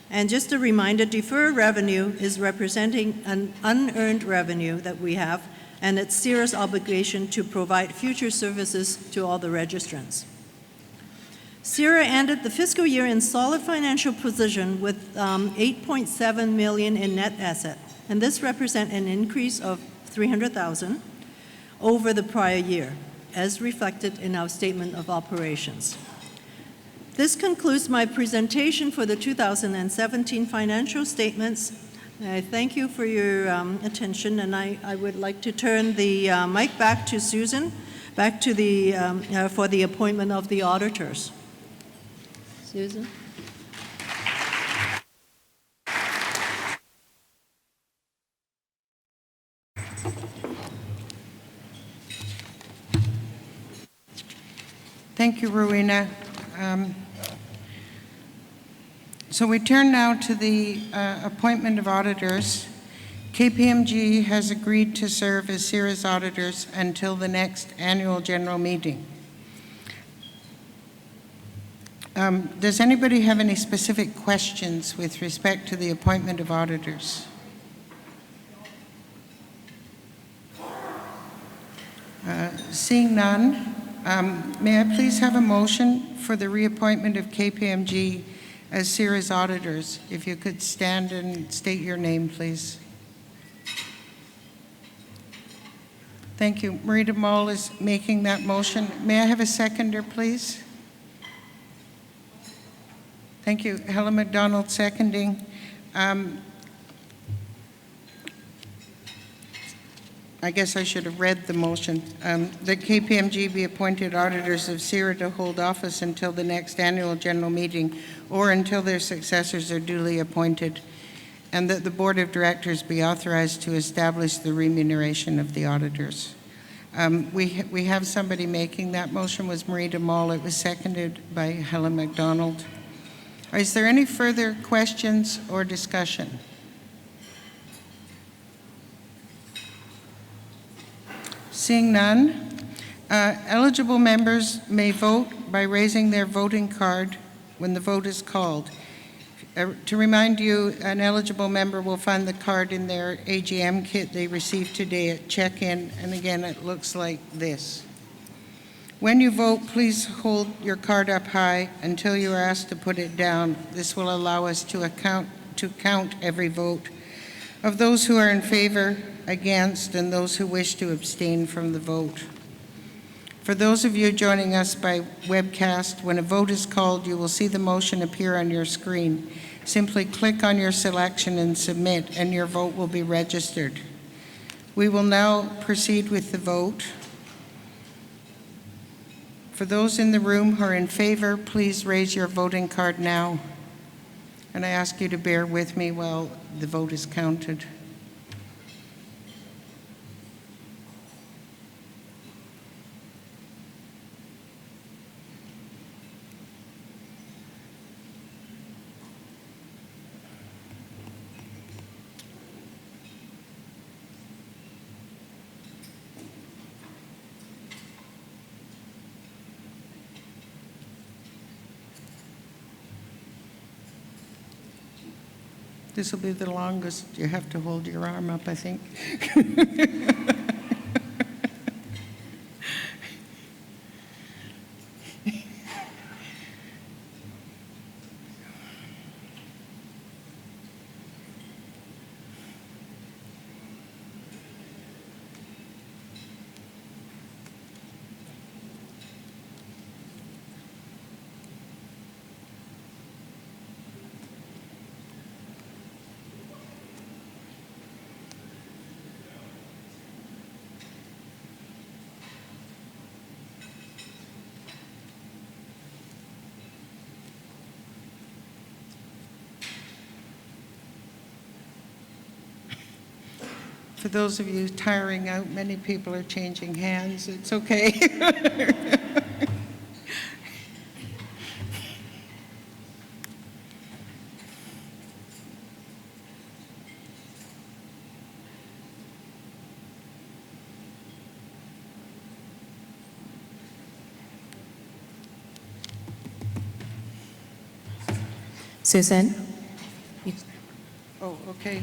D: And just a reminder, deferred revenue is representing an unearned revenue that we have, and it's CIRA's obligation to provide future services to all the registrants. CIRA ended the fiscal year in solid financial position with $8.7 million in net asset, and this represents an increase of $300,000 over the prior year, as reflected in our statement of operations. This concludes my presentation for the 2017 financial statements. I thank you for your attention, and I would like to turn the mic back to Susan, back to for the appointment of the auditors. Susan?
A: Thank you, Rowena. So we turn now to the appointment of auditors. KPMG has agreed to serve as CIRA's auditors until the next annual general meeting. Does anybody have any specific questions with respect to the appointment of auditors? Seeing none, may I please have a motion for the reappointment of KPMG as CIRA's auditors? If you could stand and state your name, please. Thank you. Marita Moll is making that motion. May I have a seconder, please? Thank you. Helen McDonald seconding. I guess I should have read the motion. That KPMG be appointed auditors of CIRA to hold office until the next annual general meeting or until their successors are duly appointed, and that the Board of Directors be authorized to establish the remuneration of the auditors. We have somebody making that motion, was Marita Moll. It was seconded by Helen McDonald. Is there any further questions or discussion? Seeing none, eligible members may vote by raising their voting card when the vote is called. To remind you, an eligible member will find the card in their AGM kit they received today at check-in, and again, it looks like this. When you vote, please hold your card up high until you are asked to put it down. This will allow us to count every vote of those who are in favor, against, and those who wish to abstain from the vote. For those of you joining us by webcast, when a vote is called, you will see the motion appear on your screen. Simply click on your selection and submit, and your vote will be registered. We will now proceed with the vote. For those in the room who are in favor, please raise your voting card now. And I ask you to bear with me while the vote is counted. This will be the longest. You have to hold your arm up, I think. For those of you tiring out, many people are changing hands. It's okay.
E: Susan?
A: Oh, okay.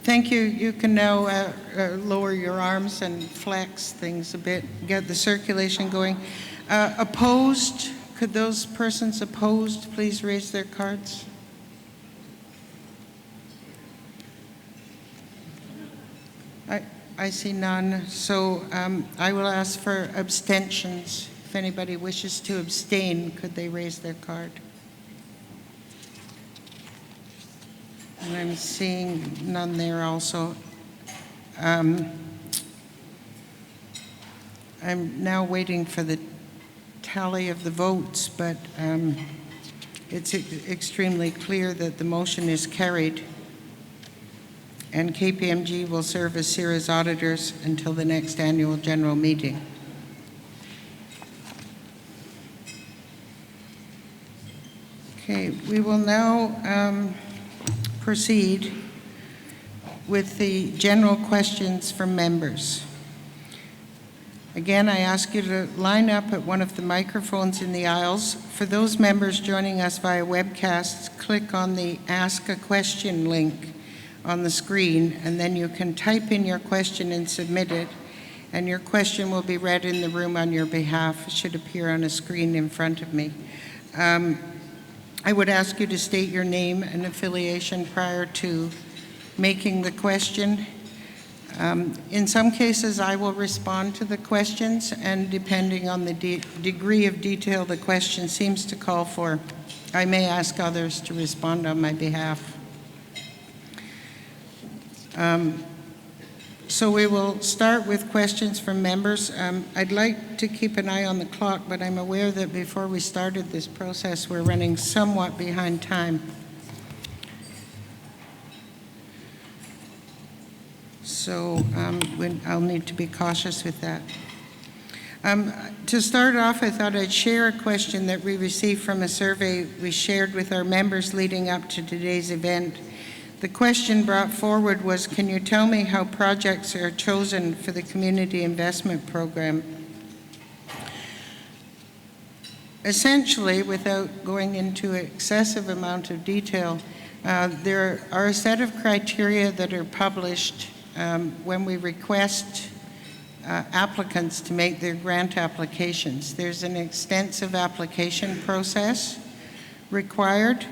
A: Thank you. You can now lower your arms and flex things a bit, get the circulation going. Opposed? Could those persons opposed please raise their cards? I see none. So I will ask for abstentions. If anybody wishes to abstain, could they raise their card? And I'm seeing none there also. I'm now waiting for the tally of the votes, but it's extremely clear that the motion is carried, and KPMG will serve as CIRA's auditors until the next annual general meeting. Okay, we will now proceed with the general questions from members. Again, I ask you to line up at one of the microphones in the aisles. For those members joining us via webcast, click on the Ask a Question link on the screen, and then you can type in your question and submit it, and your question will be read in the room on your behalf. It should appear on a screen in front of me. I would ask you to state your name and affiliation prior to making the question. In some cases, I will respond to the questions, and depending on the degree of detail the question seems to call for, I may ask others to respond on my behalf. So we will start with questions from members. I'd like to keep an eye on the clock, but I'm aware that before we started this process, we're running somewhat behind time. So I'll need to be cautious with that. To start off, I thought I'd share a question that we received from a survey we shared with our members leading up to today's event. The question brought forward was, can you tell me how projects are chosen for the Community Investment Program? Essentially, without going into excessive amount of detail, there are a set of criteria that are published when we request applicants to make their grant applications. There's an extensive application process required.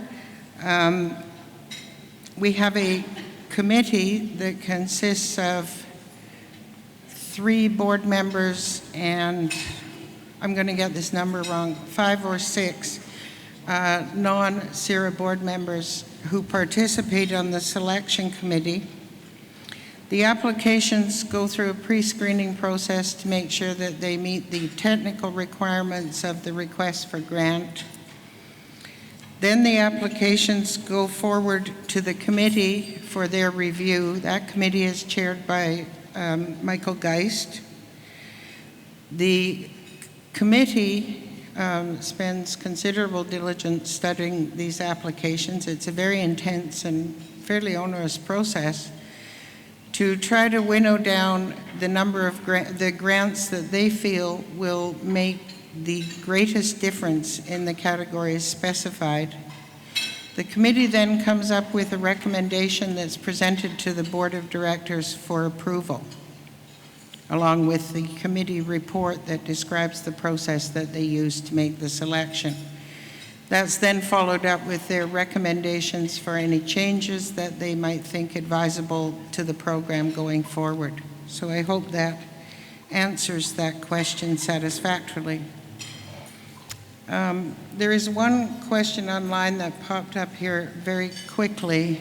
A: We have a committee that consists of 3 board members and, I'm going to get this number wrong, 5 or 6 non-CIRA board members who participate on the selection committee. The applications go through a pre-screening process to make sure that they meet the technical requirements of the request for grant. Then the applications go forward to the committee for their review. That committee is chaired by Michael Geist. The committee spends considerable diligence studying these applications. It's a very intense and fairly onerous process to try to winnow down the number of the grants that they feel will make the greatest difference in the categories specified. The committee then comes up with a recommendation that's presented to the Board of Directors for approval, along with the committee report that describes the process that they use to make the selection. That's then followed up with their recommendations for any changes that they might think advisable to the program going forward. So I hope that answers that question satisfactorily. There is one question online that popped up here very quickly.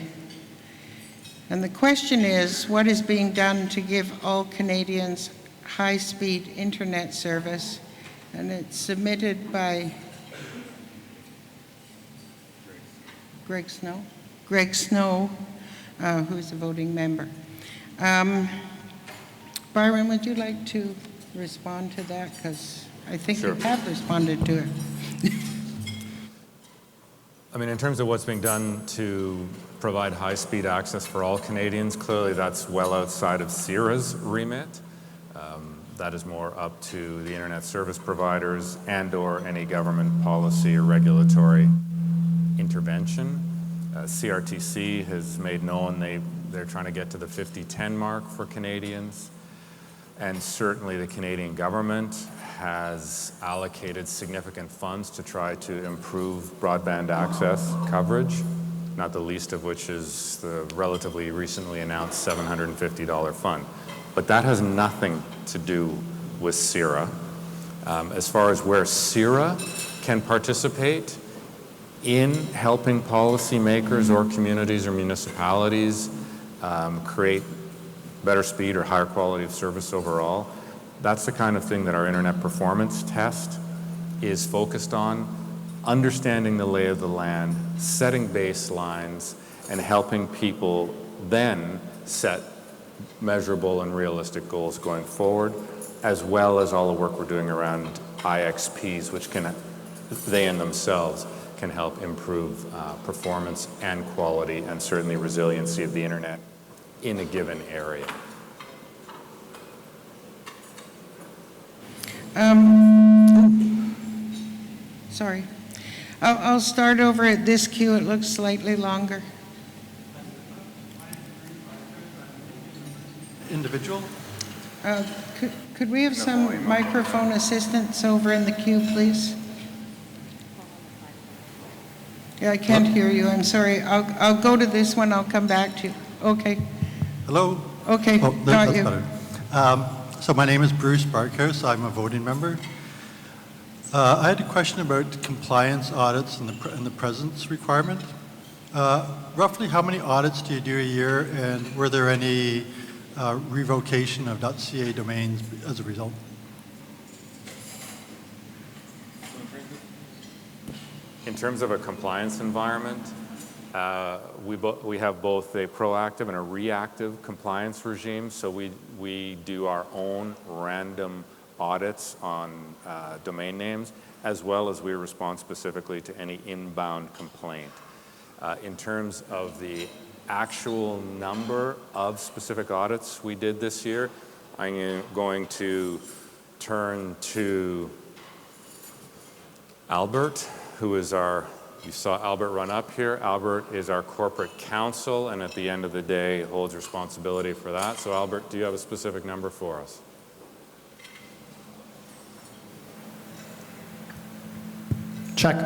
A: And the question is, what is being done to give all Canadians high-speed internet service? And it's submitted by Greg Snow, who's a voting member. Byron, would you like to respond to that? Because I think
C: Sure.
A: you have responded to it.
C: I mean, in terms of what's being done to provide high-speed access for all Canadians, clearly that's well outside of CIRA's remit. That is more up to the internet service providers and/or any government policy or regulatory intervention. CRTC has made known they're trying to get to the 50-10 mark for Canadians. And certainly the Canadian government has allocated significant funds to try to improve broadband access coverage, not the least of which is the relatively recently announced $750 fund. But that has nothing to do with CIRA. As far as where CIRA can participate in helping policymakers or communities or municipalities create better speed or higher quality of service overall, that's the kind of thing that our internet performance test is focused on, understanding the lay of the land, setting baselines, and helping people then set measurable and realistic goals going forward, as well as all the work we're doing around IXPs, which they in themselves can help improve performance and quality and certainly resiliency of the internet in a given area.
A: Sorry. I'll start over at this queue. It looks slightly longer.
E: Individual?
A: Could we have some microphone assistance over in the queue, please? Yeah, I can't hear you. I'm sorry. I'll go to this one. I'll come back to you. Okay.
E: Hello?
A: Okay,
E: Oh,
A: got
E: that's
A: you.
E: better. So my name is Bruce Barkhouse. I'm a voting member. I had a question about compliance audits and the presence requirement. Roughly how many audits do you do a year, and were there any revocation of .ca domains as a result?
C: In terms of a compliance environment, we have both a proactive and a reactive compliance regime. So we do our own random audits on domain names, as well as we respond specifically to any inbound complaint. In terms of the actual number of specific audits we did this year, I'm going to turn to Albert, who is you saw Albert run up here. Albert is our corporate counsel, and at the end of the day holds responsibility for that. So Albert, do you have a specific number for us?
F: Check.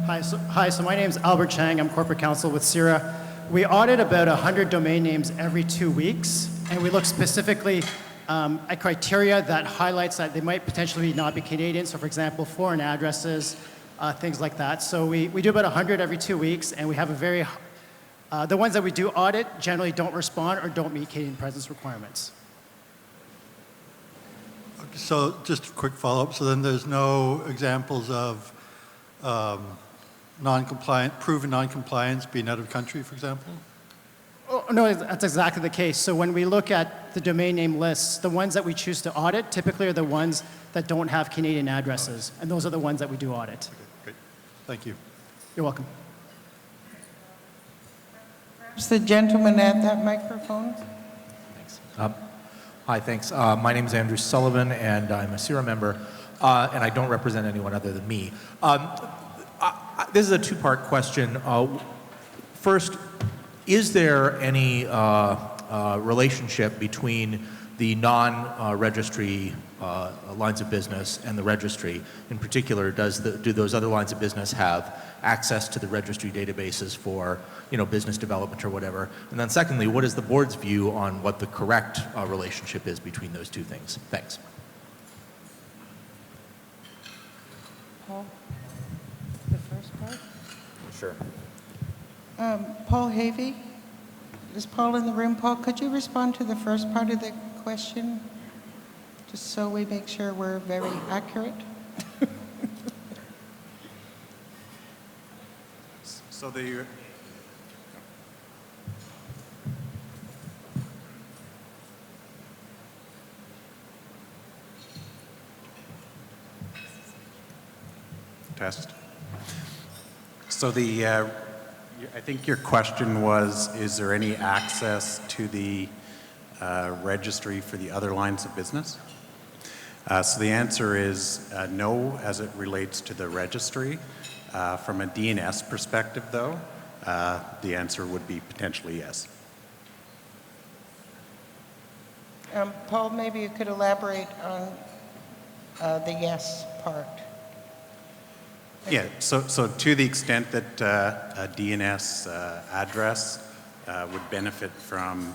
F: Hi, so my name is Albert Chang. I'm corporate counsel with CIRA. We audit about 100 domain names every 2 weeks, and we look specifically at criteria that highlights that they might potentially not be Canadian. So for example, foreign addresses, things like that. So we do about 100 every 2 weeks, and we have the ones that we do audit generally don't respond or don't meet Canadian presence requirements.
E: So just a quick follow-up. So then there's no examples of proven non-compliance being out of country, for example?
F: Oh, no, that's exactly the case. So when we look at the domain name lists, the ones that we choose to audit typically are the ones that don't have Canadian addresses, and those are the ones that we do audit.
E: Okay, great. Thank you.
F: You're welcome.
A: Perhaps the gentleman at that microphone.
G: Thanks. Hi, thanks. My name is Andrew Sullivan, and I'm a CIRA member, and I don't represent anyone other than me. This is a two-part question. First, is there any relationship between the non-registry lines of business and the registry? In particular, do those other lines of business have access to the registry databases for, business development or whatever? And then secondly, what is the board's view on what the correct relationship is between those two things? Thanks.
A: Paul, the first part?
C: Sure.
A: Paul Havey? Is Paul in the room? Paul, could you respond to the first part of the question? Just so we make sure we're very accurate.
H: So the test. So I think your question was, is there any access to the registry for the other lines of business? So the answer is no, as it relates to the registry. From a DNS perspective, though, the answer would be potentially yes.
A: Paul, maybe you could elaborate on the yes part.
H: Yeah, so to the extent that a DNS address would benefit from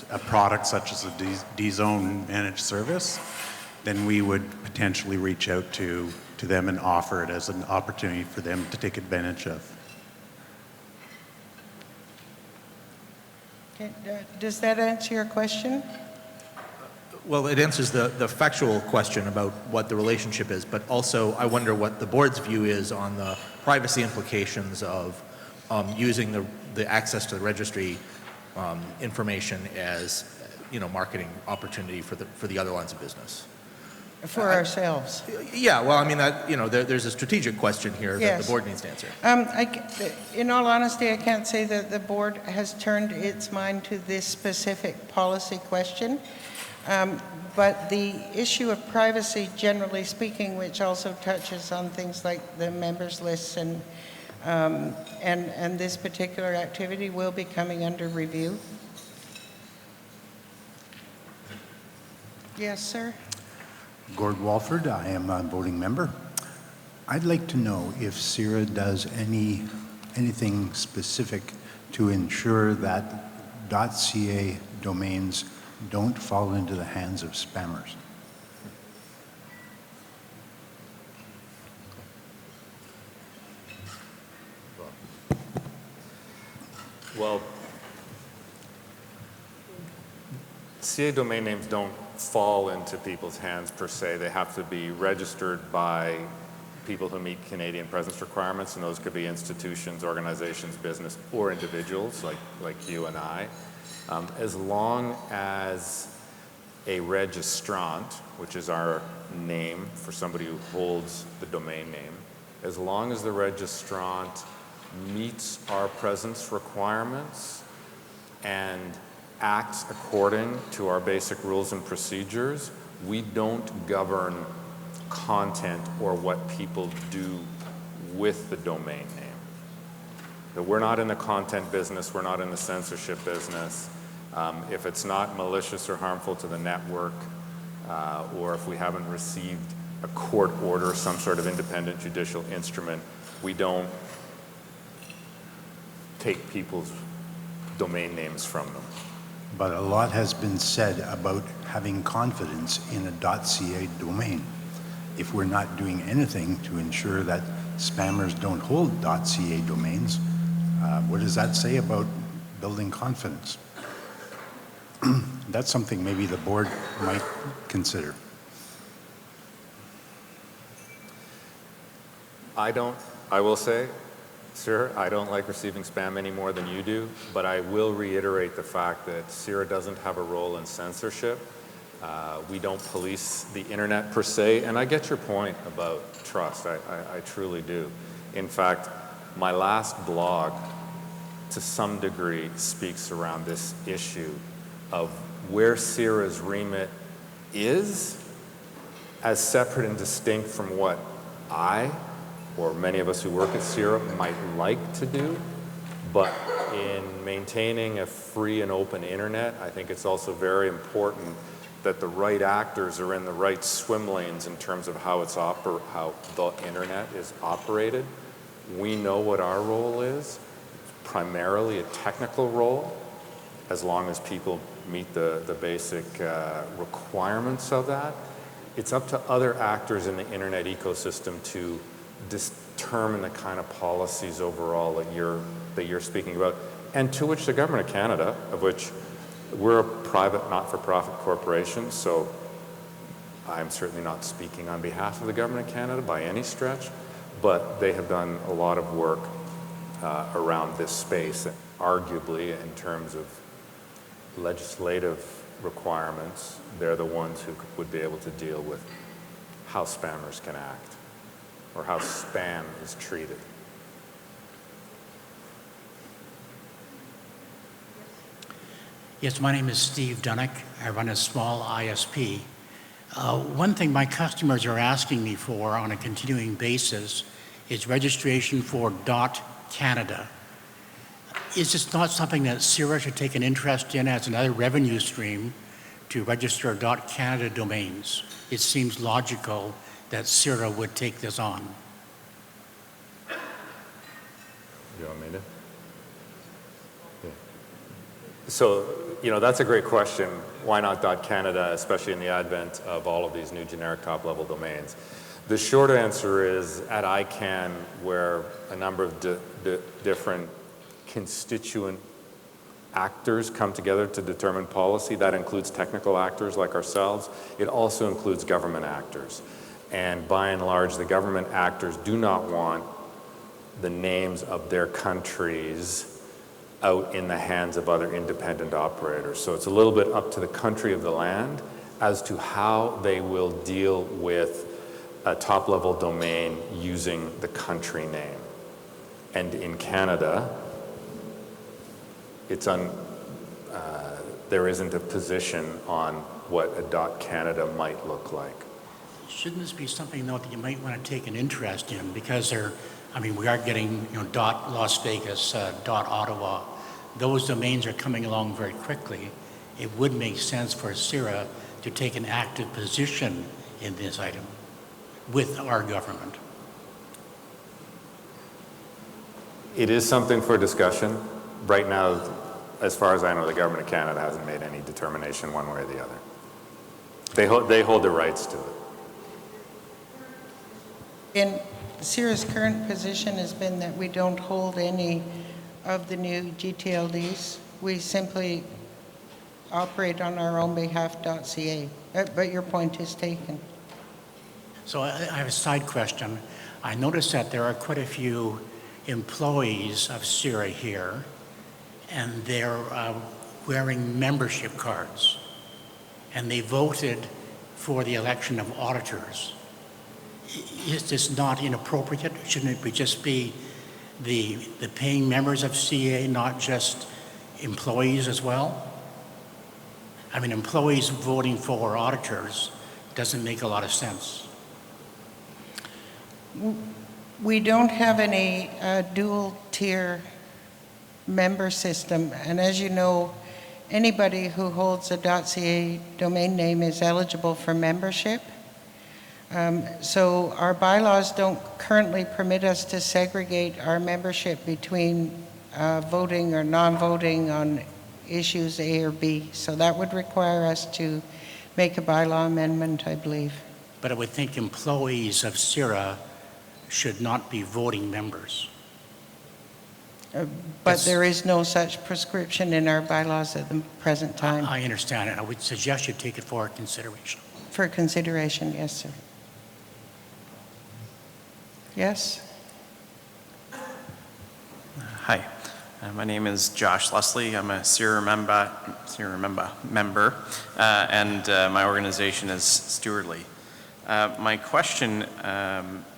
H: a product such as a D-Zone managed service, then we would potentially reach out to them and offer it as an opportunity for them to take advantage of.
A: Okay, does that answer your question?
G: Well, it answers the factual question about what the relationship is, but also I wonder what the board's view is on the privacy implications of using the access to the registry information as, marketing opportunity for the other lines of business.
A: For ourselves.
G: Yeah, well, I mean, there's a strategic question here that the board needs to answer.
A: In all honesty, I can't say that the board has turned its mind to this specific policy question. But the issue of privacy, generally speaking, which also touches on things like the members lists and this particular activity, will be coming under review. Yes, sir.
I: Gord Walford, I am a voting member. I'd like to know if CIRA does anything specific to ensure that .ca domains don't fall into the hands of spammers.
C: Well, CA domain names don't fall into people's hands per se. They have to be registered by people who meet Canadian presence requirements, and those could be institutions, organizations, business, or individuals like you and I. As long as a registrant, which is our name for somebody who holds the domain name, as long as the registrant meets our presence requirements and acts according to our basic rules and procedures, we don't govern content or what people do with the domain name. But we're not in the content business, we're not in the censorship business. If it's not malicious or harmful to the network, or if we haven't received a court order, some sort of independent judicial instrument, we don't take people's domain names from them.
I: But a lot has been said about having confidence in a .ca domain. If we're not doing anything to ensure that spammers don't hold .ca domains, what does that say about building confidence? That's something maybe the board might consider.
C: I will say, sir, I don't like receiving spam any more than you do, but I will reiterate the fact that CIRA doesn't have a role in censorship. We don't police the internet per se, and I get your point about trust. I truly do. In fact, my last blog, to some degree, speaks around this issue of where CIRA's remit is, as separate and distinct from what I or many of us who work at CIRA might like to do. But in maintaining a free and open internet, I think it's also very important that the right actors are in the right swim lanes in terms of how the internet is operated. We know what our role is, primarily a technical role, as long as people meet the basic requirements of that. It's up to other actors in the internet ecosystem to determine the kind of policies overall that you're speaking about, and to which the Government of Canada, of which we're a private not-for-profit corporation, so I'm certainly not speaking on behalf of the Government of Canada by any stretch, but they have done a lot of work around this space, arguably in terms of legislative requirements. They're the ones who would be able to deal with how spammers can act or how spam is treated.
J: Yes, my name is Steve Dunnick. I run a small ISP. One thing my customers are asking me for on a continuing basis is registration for .Canada. Is this not something that CIRA should take an interest in as another revenue stream to register .Canada domains? It seems logical that CIRA would take this on.
C: You want me to? Yeah. So, that's a great question. Why not .Canada, especially in the advent of all of these new generic top-level domains? The short answer is at ICANN, where a number of different constituent actors come together to determine policy. That includes technical actors like ourselves. It also includes government actors. And by and large, the government actors do not want the names of their countries out in the hands of other independent operators. So it's a little bit up to the country of the land as to how they will deal with a top-level domain using the country name. And in Canada, there isn't a position on what a .Canada might look like.
J: Shouldn't this be something, though, that you might want to take an interest in? Because we are getting, .Las Vegas, .Ottawa. Those domains are coming along very quickly. It would make sense for CIRA to take an active position in this item with our government.
C: It is something for discussion. Right now, as far as I know, the Government of Canada hasn't made any determination one way or the other. They hold the rights to it.
A: In CIRA's current position has been that we don't hold any of the new GTLDs. We simply operate on our own behalf .ca. But your point is taken.
J: So I have a side question. I noticed that there are quite a few employees of CIRA here, and they're wearing membership cards, and they voted for the election of auditors. Is this not inappropriate? Shouldn't it just be the paying members of CA, not just employees as well? Employees voting for auditors doesn't make a lot of sense.
A: We don't have any dual-tier member system, and as you know, anybody who holds a .ca domain name is eligible for membership. So our bylaws don't currently permit us to segregate our membership between voting or non-voting on issues A or B. So that would require us to make a bylaw amendment, I believe.
J: But I would think employees of CIRA should not be voting members.
A: But there is no such prescription in our bylaws at the present time.
J: I understand it. I would suggest you take it for consideration.
A: For consideration, yes, sir. Yes?
K: Hi, my name is Josh Leslie. I'm a CIRA member, and my organization is Stewardly. My question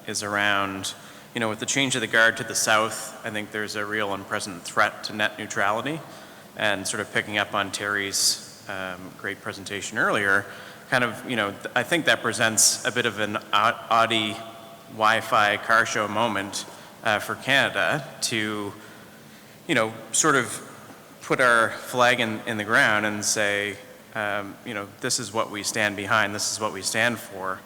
K: is around, with the change of the guard to the south, I think there's a real and present threat to net neutrality, and sort of picking up on Terry's great presentation earlier, I think that presents a bit of an Wi-Fi car show moment for Canada to, sort of put our flag in the ground and say, this is what we stand behind, this is what we stand for.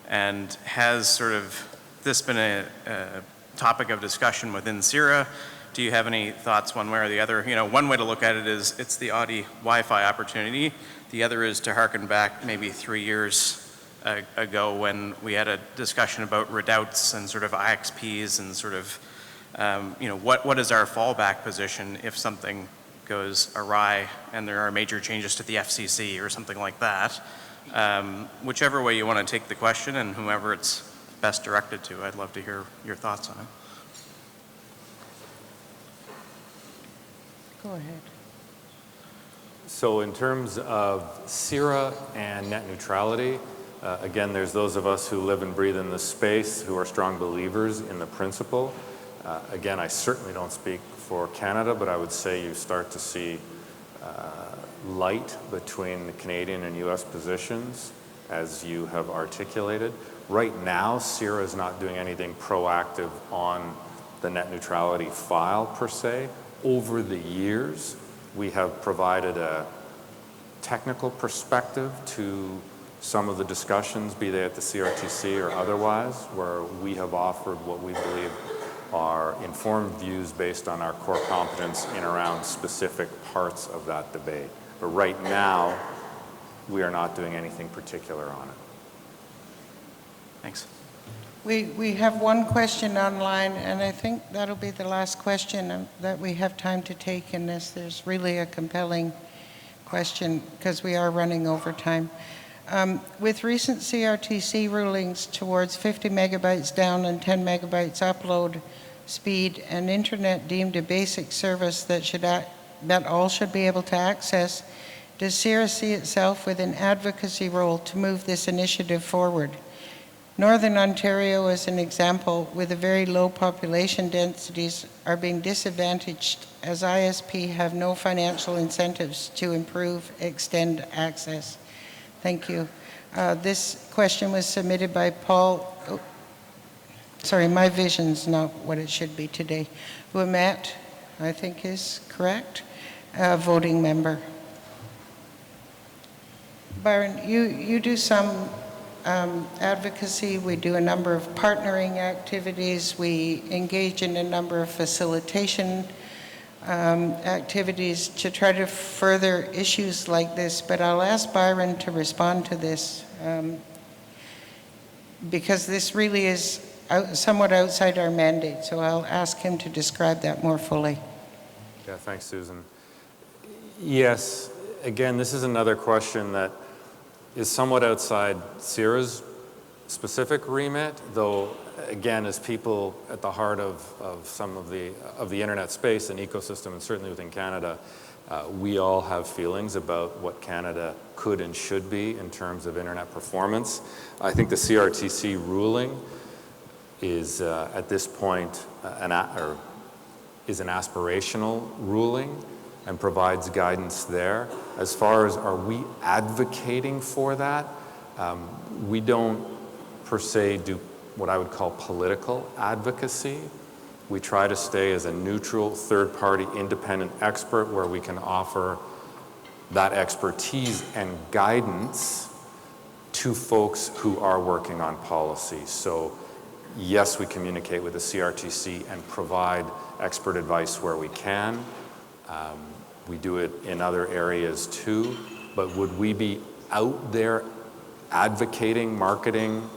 K: And has sort of this been a topic of discussion within CIRA? Do you have any thoughts one way or the other? One way to look at it is it's the Audi Wi-Fi opportunity. The other is to harken back maybe 3 years ago when we had a discussion about redoubts and sort of IXPs and sort of, what is our fallback position if something goes awry and there are major changes to the FCC or something like that. Whichever way you want to take the question and whomever it's best directed to, I'd love to hear your thoughts on it.
A: Go ahead.
C: So in terms of CIRA and net neutrality, again, there's those of us who live and breathe in this space who are strong believers in the principle. Again, I certainly don't speak for Canada, but I would say you start to see light between the Canadian and US positions as you have articulated. Right now, CIRA is not doing anything proactive on the net neutrality file per se. Over the years, we have provided a technical perspective to some of the discussions, be they at the CRTC or otherwise, where we have offered what we believe are informed views based on our core competence in around specific parts of that debate. But right now, we are not doing anything particular on it.
K: Thanks.
A: We have one question online, and I think that'll be the last question that we have time to take in this. There's really a compelling question because we are running over time. With recent CRTC rulings towards 50 megabytes down and 10 megabytes upload speed and internet deemed a basic service that all should be able to access, does CIRA see itself with an advocacy role to move this initiative forward? Northern Ontario, as an example, with a very low population densities, are being disadvantaged as ISP have no financial incentives to extend access. Thank you. This question was submitted by Paul, sorry, my vision's not what it should be today. Ouimet, I think is correct, voting member. Byron, you do some advocacy. We do a number of partnering activities. We engage in a number of facilitation activities to try to further issues like this, but I'll ask Byron to respond to this because this really is somewhat outside our mandate, so I'll ask him to describe that more fully.
C: Yeah, thanks, Susan. Yes, again, this is another question that is somewhat outside CIRA's specific remit, though again, as people at the heart of some of the internet space and ecosystem, and certainly within Canada, we all have feelings about what Canada could and should be in terms of internet performance. I think the CRTC ruling is at this point is an aspirational ruling and provides guidance there. As far as are we advocating for that, we don't per se do what I would call political advocacy. We try to stay as a neutral, third-party, independent expert where we can offer that expertise and guidance to folks who are working on policy. So yes, we communicate with the CRTC and provide expert advice where we can. We do it in other areas too, but would we be out there advocating, marketing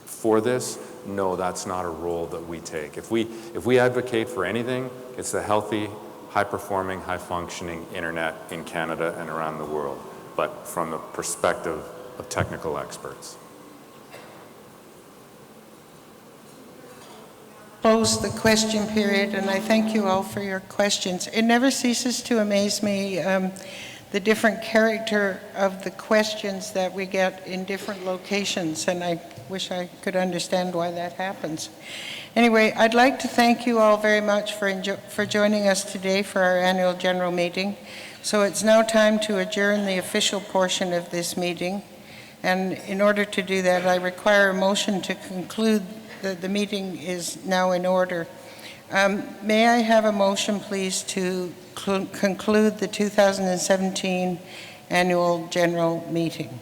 C: for this? No, that's not a role that we take. If we advocate for anything, it's the healthy, high-performing, high-functioning internet in Canada and around the world, but from the perspective of technical experts.
A: Close the question period, and I thank you all for your questions. It never ceases to amaze me the different character of the questions that we get in different locations, and I wish I could understand why that happens. Anyway, I'd like to thank you all very much for joining us today for our annual general meeting. So it's now time to adjourn the official portion of this meeting. And in order to do that, I require a motion to conclude that the meeting is now in order. May I have a motion, please, to conclude the 2017 Annual General Meeting?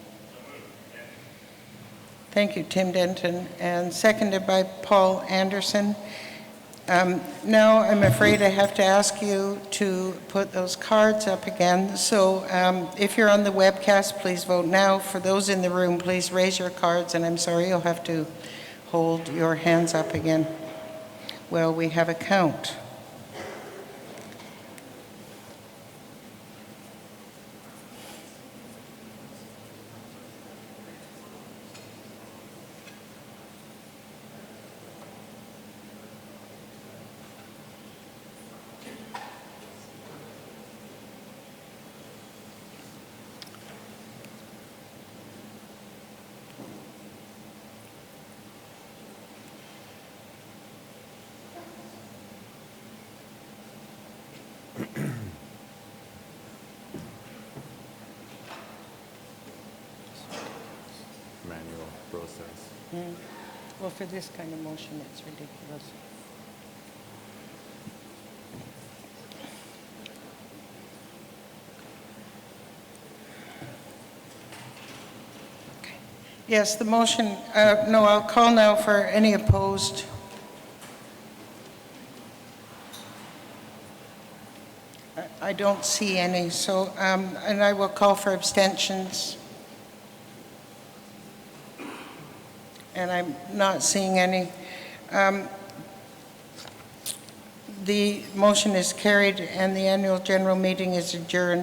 A: Thank you, Tim Denton, and seconded by Paul Anderson. Now I'm afraid I have to ask you to put those cards up again. So if you're on the webcast, please vote now. For those in the room, please raise your cards, and I'm sorry you'll have to hold your hands up again. Well, we have a count.
C: Manual process.
A: Well, for this kind of motion, it's ridiculous. Okay. Yes, the motion, no, I'll call now for any opposed. I don't see any, so, and I will call for abstentions. And I'm not seeing any. The motion is carried and the annual general meeting is adjourned.